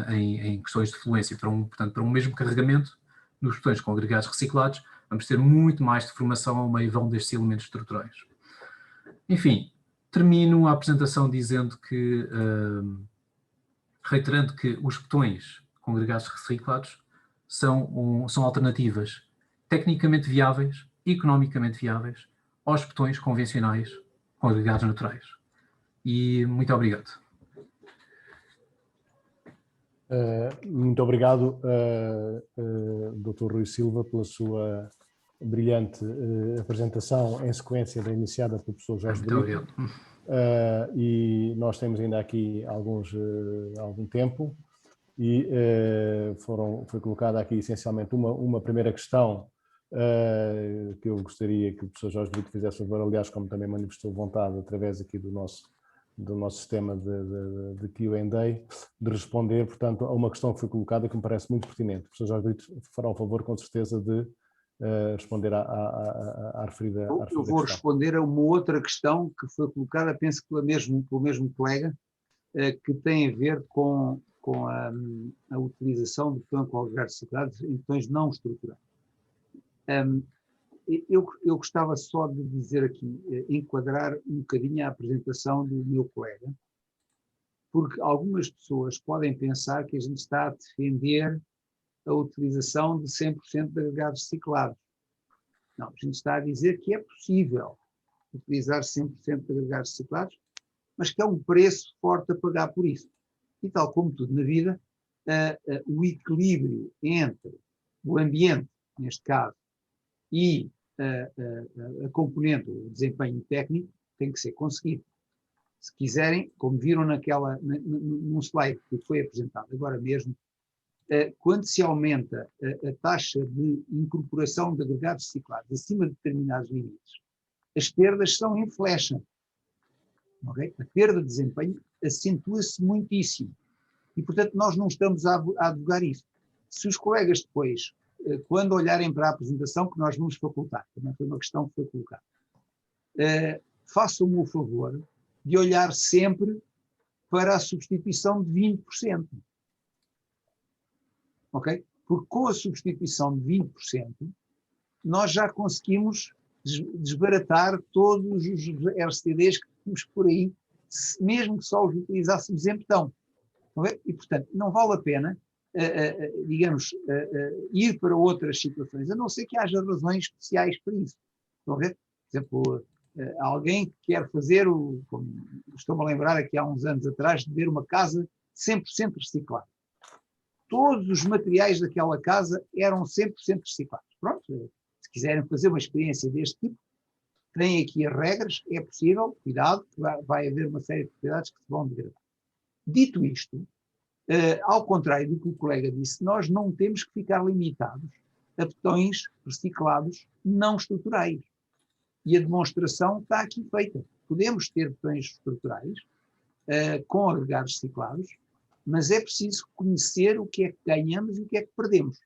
em questões de fluência. Portanto, para um mesmo carregamento, nos betões com agregados reciclados, vamos ter muito mais deformação ao meio vão destes elementos estruturais. Enfim, termino a apresentação dizendo que, reiterando que os betões com agregados reciclados são alternativas tecnicamente viáveis, economicamente viáveis, aos betões convencionais com agregados naturais. E muito obrigado. Muito obrigado, Dr. Rui Silva, pela sua brilhante apresentação em sequência da iniciada pelo professor Jorge Brito. Muito obrigado. E nós temos ainda aqui algum tempo e foi colocada aqui essencialmente uma primeira questão que eu gostaria que o professor Jorge Brito fizesse favor, aliás, como também manifestou vontade através aqui do nosso sistema de Q&A, de responder, portanto, a uma questão que foi colocada que me parece muito pertinente. O professor Jorge Brito fará o favor, com certeza, de responder à referida questão. Eu vou responder a uma outra questão que foi colocada, penso que pelo mesmo colega, que tem a ver com a utilização de betão com agregados reciclados em betões não estruturais. Eu gostava só de dizer aqui, enquadrar um bocadinho a apresentação do meu colega, porque algumas pessoas podem pensar que a gente está a defender a utilização de 100% de agregados reciclados. Não, a gente está a dizer que é possível utilizar 100% de agregados reciclados, mas que há um preço forte a pagar por isso. E tal como tudo na vida, o equilíbrio entre o ambiente, neste caso, e a componente, o desempenho técnico, tem que ser conseguido. Se quiserem, como viram num slide que foi apresentado agora mesmo, quando se aumenta a taxa de incorporação de agregados reciclados acima de determinados limites, as perdas são em flecha. Okay? A perda de desempenho acentua-se muitíssimo. E, portanto, nós não estamos a advogar isso. Se os colegas depois, quando olharem para a apresentação que nós vamos facultar, também foi uma questão que foi colocada, façam-me o favor de olhar sempre para a substituição de 20%. Ok? Porque com a substituição de 20%, nós já conseguimos desbaratar todos os RCDs que temos por aí, mesmo que só os utilizássemos em betão. Okay? E, portanto, não vale a pena, digamos, ir para outras situações, a não ser que haja razões especiais para isso. Estão a ver? Por exemplo, alguém que quer fazer, estou-me a lembrar aqui há uns anos atrás, de ver uma casa 100% reciclada. Todos os materiais daquela casa eram 100% reciclados. Pronto, se quiserem fazer uma experiência deste tipo, têm aqui as regras, é possível, cuidado, vai haver uma série de propriedades que se vão degradar. Dito isto, ao contrário do que o colega disse, nós não temos que ficar limitados a betões reciclados não estruturais. E a demonstração está aqui feita. Podemos ter betões estruturais com agregados reciclados, mas é preciso conhecer o que é que ganhamos e o que é que perdemos.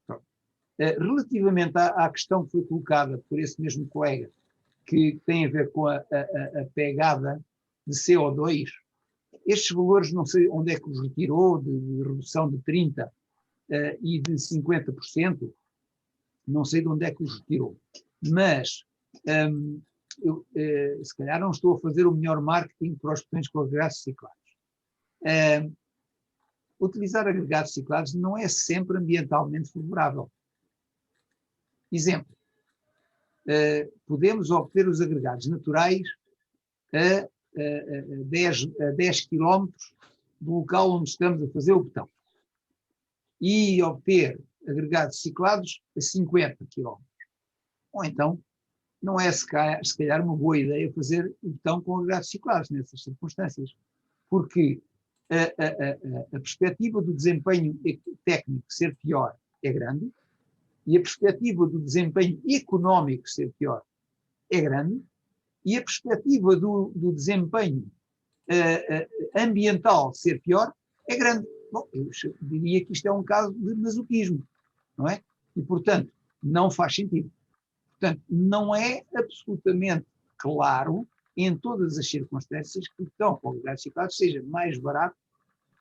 Pronto. Relativamente à questão que foi colocada por esse mesmo colega, que tem a ver com a pegada de CO2, estes valores, não sei onde é que os retirou, de redução de 30% e de 50%, não sei de onde é que os retirou. Mas, eu, se calhar não estou a fazer o melhor marketing para os betões com agregados reciclados. Utilizar agregados reciclados não é sempre ambientalmente favorável. Exemplo, podemos obter os agregados naturais a 10 km do local onde estamos a fazer o betão e obter agregados reciclados a 50 km. Ou então, não é se calhar uma boa ideia fazer o betão com agregados reciclados nessas circunstâncias, porque a perspectiva do desempenho técnico ser pior é grande e a perspectiva do desempenho económico ser pior é grande e a perspectiva do desempenho ambiental ser pior é grande. Bom, eu diria que isto é um caso de masoquismo, não é? E, portanto, não faz sentido. Portanto, não é absolutamente claro em todas as circunstâncias que o betão com agregados reciclados seja mais barato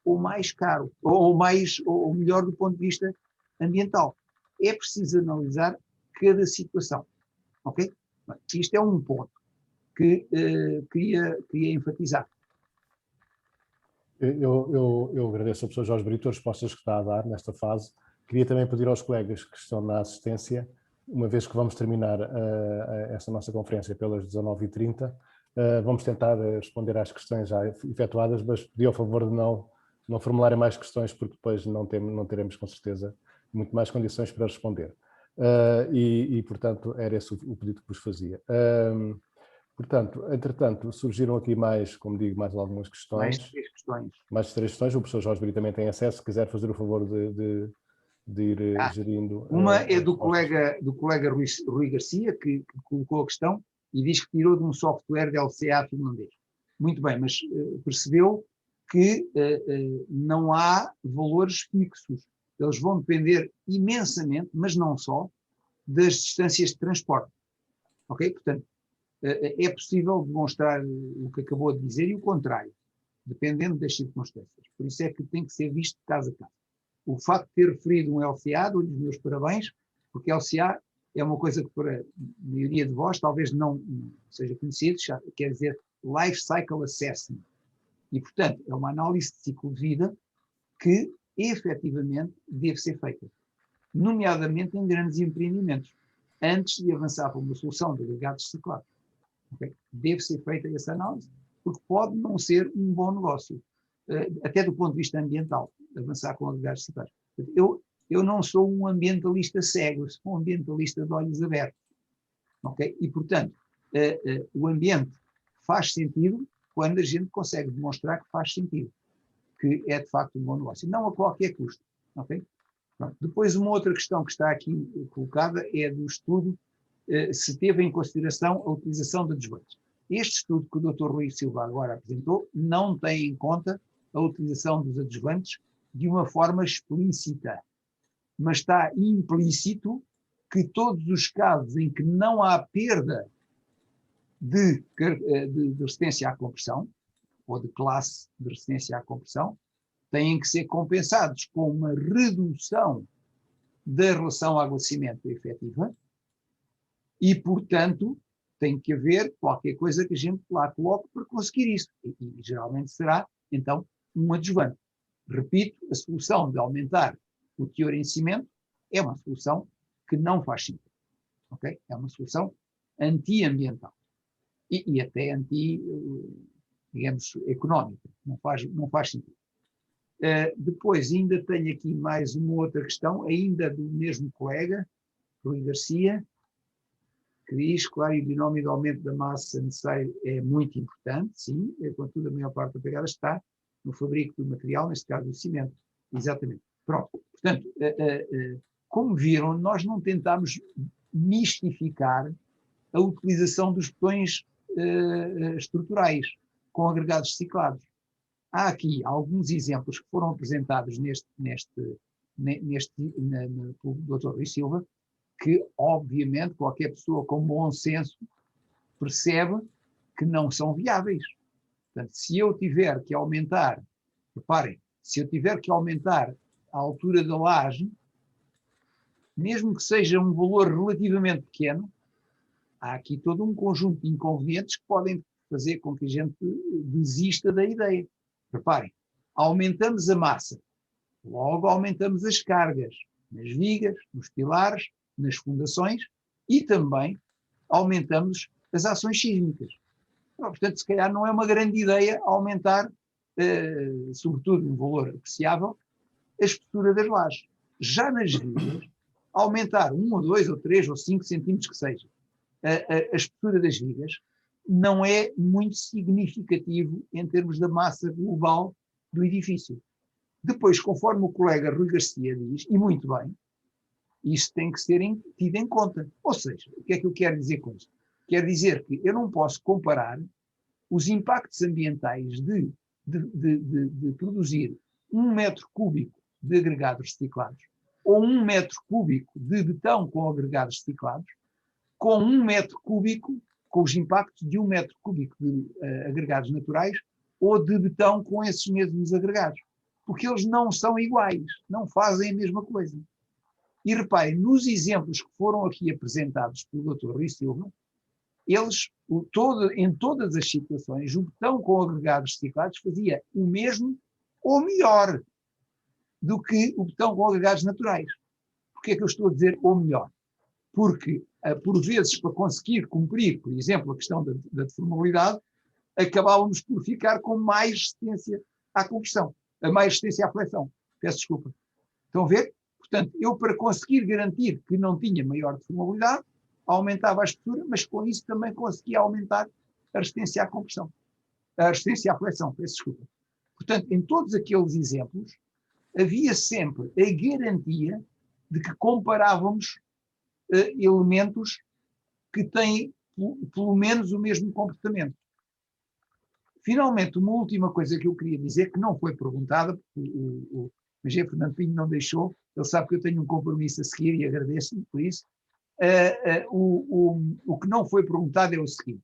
ou mais caro, ou melhor do ponto de vista ambiental. É preciso analisar cada situação. Ok? Isto é um ponto que queria enfatizar. Eu agradeço ao professor Jorge Brito as respostas que está a dar nesta fase. Queria também pedir aos colegas que estão na assistência, uma vez que vamos terminar esta nossa conferência pelas 19h30, vamos tentar responder às questões já efetuadas, mas pedir ao favor de não formularem mais questões, porque depois não teremos com certeza muito mais condições para responder. Portanto, era esse o pedido que vos fazia. Portanto, entretanto, surgiram aqui mais, como digo, mais algumas questões. Mais 3 questões. O professor Jorge Brito também tem acesso, se quiser fazer o favor de ir gerindo. Uma é do colega Rui Garcia, que colocou a questão e diz que tirou de um software de LCA finlandês. Muito bem, mas percebeu que não há valores fixos. Eles vão depender imensamente, mas não só, das distâncias de transporte. Ok? Portanto, é possível demonstrar o que acabou de dizer e o contrário, dependendo das circunstâncias. Por isso é que tem que ser visto caso a caso. O facto de ter referido um LCA, dou-lhe os meus parabéns, porque LCA é uma coisa que para a maioria de vós talvez não seja conhecido, quer dizer Life Cycle Assessment. E, portanto, é uma análise de ciclo de vida que, efetivamente, deve ser feita, nomeadamente em grandes empreendimentos, antes de avançar para uma solução de agregados reciclados. Okay? Deve ser feita essa análise, porque pode não ser um bom negócio, até do ponto de vista ambiental, avançar com agregados reciclados. Eu não sou um ambientalista cego, sou um ambientalista de olhos abertos. Okay? E, portanto, o ambiente faz sentido quando a gente consegue demonstrar que faz sentido, que é de facto um bom negócio, não a qualquer custo. Okay? Pronto. Depois, uma outra questão que está aqui colocada é do estudo se teve em consideração a utilização de adjuvantes. Este estudo que o Dr. Rui Silva agora apresentou não tem em conta a utilização dos adjuvantes de uma forma explícita, mas está implícito que todos os casos em que não há perda de resistência à compressão, ou de classe de resistência à compressão, têm que ser compensados com uma redução da relação água-cimento efetiva e, portanto, tem que haver qualquer coisa que a gente lá coloque para conseguir isso. E geralmente será, então, um adjuvante. Repito, a solução de aumentar o teor em cimento é uma solução que não faz sentido. Okay? É uma solução antiambiental. E até digamos, económica. Não faz sentido. Depois, ainda tenho aqui mais uma outra questão, ainda do mesmo colega, Rui Garcia, que diz, claro, o binómio de aumento da massa necessária é muito importante, sim, contudo a maior parte da pegada está no fabrico do material, neste caso do cimento. Exatamente. Pronto. Portanto, como viram, nós não tentámos mistificar a utilização dos betões estruturais com agregados reciclados. Há aqui alguns exemplos que foram apresentados pelo Dr. Rui Silva, que, obviamente, qualquer pessoa com bom senso percebe que não são viáveis. Portanto, se eu tiver que aumentar, reparem, se eu tiver que aumentar a altura da laje, mesmo que seja um valor relativamente pequeno, há aqui todo um conjunto de inconvenientes que podem fazer com que a gente desista da ideia. Reparem, aumentamos a massa, logo aumentamos as cargas nas vigas, nos pilares, nas fundações e também aumentamos as ações sísmicas. Portanto, se calhar não é uma grande ideia aumentar, sobretudo um valor apreciável, a espessura das lajes. Já nas vigas, aumentar 1 ou 2 ou 3 ou 5 centímetros que seja a espessura das vigas não é muito significativo em termos da massa global do edifício. Depois, conforme o colega Rui Garcia diz, e muito bem, isso tem que ser tido em conta. Ou seja, o que é que eu quero dizer com isto? Quer dizer que eu não posso comparar os impactos ambientais de produzir 1 metro cúbico de agregados reciclados ou 1 metro cúbico de betão com agregados reciclados com 1 metro cúbico, com os impactos de 1 metro cúbico de agregados naturais ou de betão com esses mesmos agregados. Porque eles não são iguais, não fazem a mesma coisa. E reparem, nos exemplos que foram aqui apresentados pelo Dr. Rui Silva, eles, em todas as situações, o betão com agregados reciclados fazia o mesmo ou melhor do que o betão com agregados naturais. Porquê é que eu estou a dizer ou melhor? Porque, por vezes, para conseguir cumprir, por exemplo, a questão da deformabilidade, acabávamos por ficar com mais resistência à compressão, mais resistência à flexão. Peço desculpa. Estão a ver? Portanto, eu para conseguir garantir que não tinha maior deformabilidade, aumentava a espessura, mas com isso também conseguia aumentar a resistência à compressão. A resistência à flexão, peço desculpa. Portanto, em todos aqueles exemplos, havia sempre a garantia de que comparávamos elementos que têm pelo menos o mesmo comportamento. Finalmente, uma última coisa que eu queria dizer, que não foi perguntada, porque o Engenheiro Fernando Pinho não deixou, ele sabe que eu tenho um compromisso a seguir e agradeço-lhe por isso. O que não foi perguntado é o seguinte: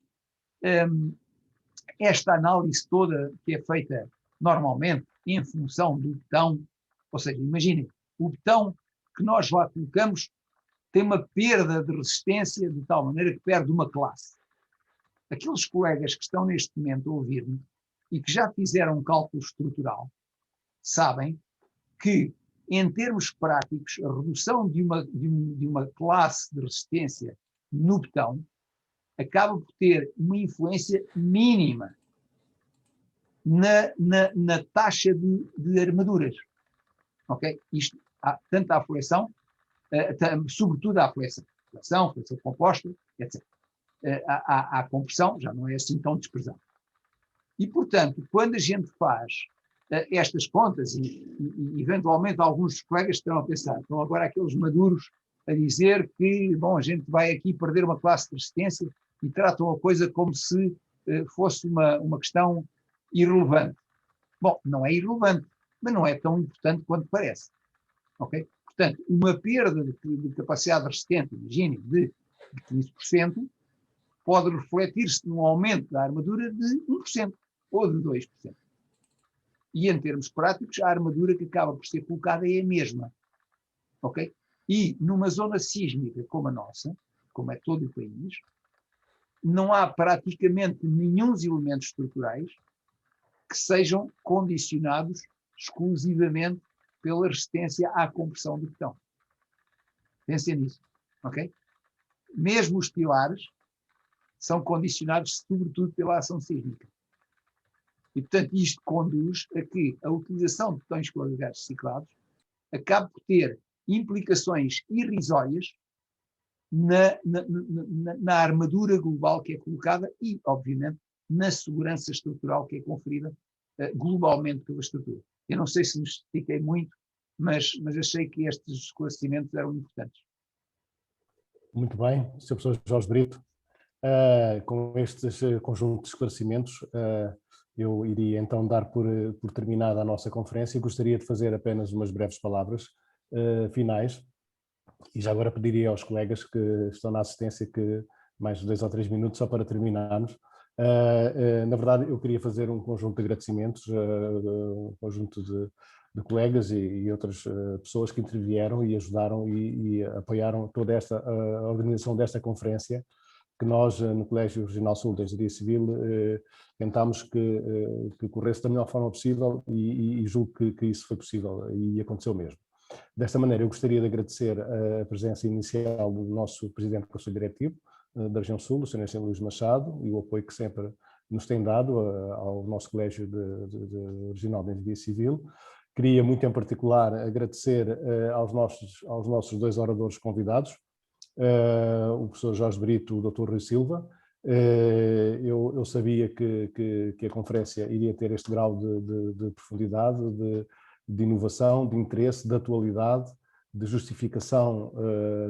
esta análise toda que é feita normalmente em função do betão, ou seja, imaginem, o betão que nós lá colocamos tem uma perda de resistência de tal maneira que perde uma classe. Aqueles colegas que estão neste momento a ouvir-me e que já fizeram um cálculo estrutural sabem que, em termos práticos, a redução de uma classe de resistência no betão acaba por ter uma influência mínima na taxa de armaduras. Ok? Isto, tanto à flexão, sobretudo à flexão composta, etc. À compressão já não é assim tão desprezado. E, portanto, quando a gente faz estas contas, e eventualmente alguns dos colegas estão a pensar, estão agora aqueles maduros a dizer que, bom, a gente vai aqui perder uma classe de resistência e tratam a coisa como se fosse uma questão irrelevante. Bom, não é irrelevante, mas não é tão importante quanto parece. Ok? Portanto, uma perda de capacidade resistente, imaginem, de 15%, pode refletir-se num aumento da armadura de 1% ou de 2%. E em termos práticos, a armadura que acaba por ser colocada é a mesma. Ok? E numa zona sísmica como a nossa, como é todo o país, não há praticamente nenhum elementos estruturais que sejam condicionados exclusivamente pela resistência à compressão do betão. Pensem nisso, ok? Mesmo os pilares são condicionados sobretudo pela ação sísmica. E, portanto, isto conduz a que a utilização de betões coagregados reciclados acabe por ter implicações irrisórias na armadura global que é colocada e, obviamente, na segurança estrutural que é conferida globalmente pela estrutura. Eu não sei se me expliquei muito, mas achei que estes esclarecimentos eram importantes. Muito bem, Sr. Professor Jorge Brito. Com este conjunto de esclarecimentos, eu iria então dar por terminada a nossa conferência e gostaria de fazer apenas umas breves palavras finais. E já agora pediria aos colegas que estão na assistência que mais 2 ou 3 minutos só para terminarmos. Na verdade, eu queria fazer um conjunto de agradecimentos, um conjunto de colegas e outras pessoas que intervieram e ajudaram e apoiaram toda esta a organização desta conferência, que nós, no Colégio Regional Sul da Engenharia Civil, tentámos que corresse da melhor forma possível e julgo que isso foi possível e aconteceu mesmo. Desta maneira, eu gostaria de agradecer a presença inicial do nosso Presidente do Conselho Diretivo da Região Sul, o Sr. Engenheiro Luís Machado, e o apoio que sempre nos tem dado ao nosso Colégio Regional de Engenharia Civil. Queria, muito em particular, agradecer aos nossos 2 oradores convidados, o professor Jorge Brito e o Dr. Rui Silva. Eu sabia que a conferência iria ter este grau de profundidade, de inovação, de interesse, de atualidade, de justificação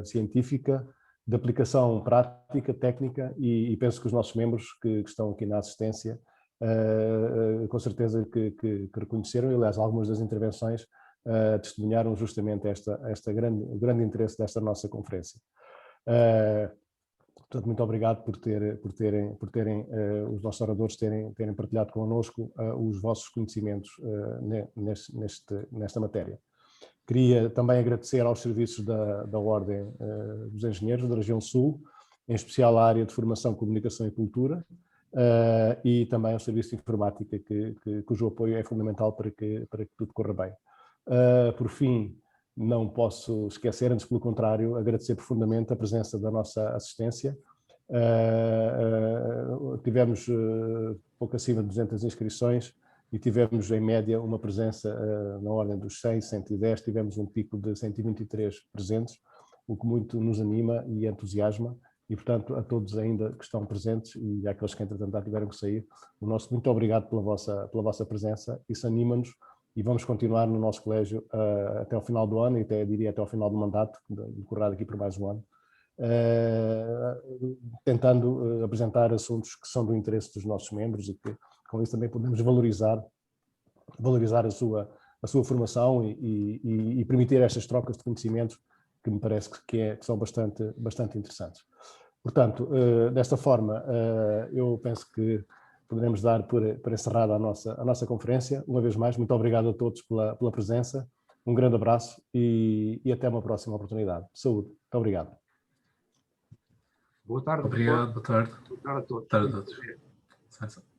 científica, de aplicação prática, técnica, e penso que os nossos membros que estão aqui na assistência com certeza que reconheceram, e aliás algumas das intervenções testemunharam justamente o grande interesse desta nossa conferência. Portanto, muito obrigado por terem os nossos oradores terem partilhado connosco os vossos conhecimentos nesta matéria. Queria também agradecer aos serviços da Ordem dos Engenheiros da Região Sul, em especial à área de Formação, Comunicação e Cultura, e também ao Serviço de Informática, cujo apoio é fundamental para que tudo corra bem. Por fim, não posso esquecer, antes pelo contrário, agradecer profundamente a presença da nossa assistência. Tivemos pouco acima de 200 inscrições e tivemos em média uma presença na ordem dos 100, 110, tivemos um pico de 123 presentes, o que muito nos anima e entusiasma, e portanto a todos ainda que estão presentes e àqueles que entretanto já tiveram que sair, o nosso muito obrigado pela vossa presença. Isso anima-nos e vamos continuar no nosso colégio até ao final do ano, e diria até ao final do mandato, decorrer aqui por mais um ano, tentando apresentar assuntos que são do interesse dos nossos membros e que com isso também podemos valorizar a sua formação e permitir estas trocas de conhecimentos que me parece que são bastante interessantes. Portanto, desta forma, eu penso que poderemos dar por encerrada a nossa conferência. Uma vez mais, muito obrigado a todos pela presença, um grande abraço e até uma próxima oportunidade. Saúde. Muito obrigado. Boa tarde. Obrigado, boa tarde. Boa tarde a todos. Boa tarde a todos.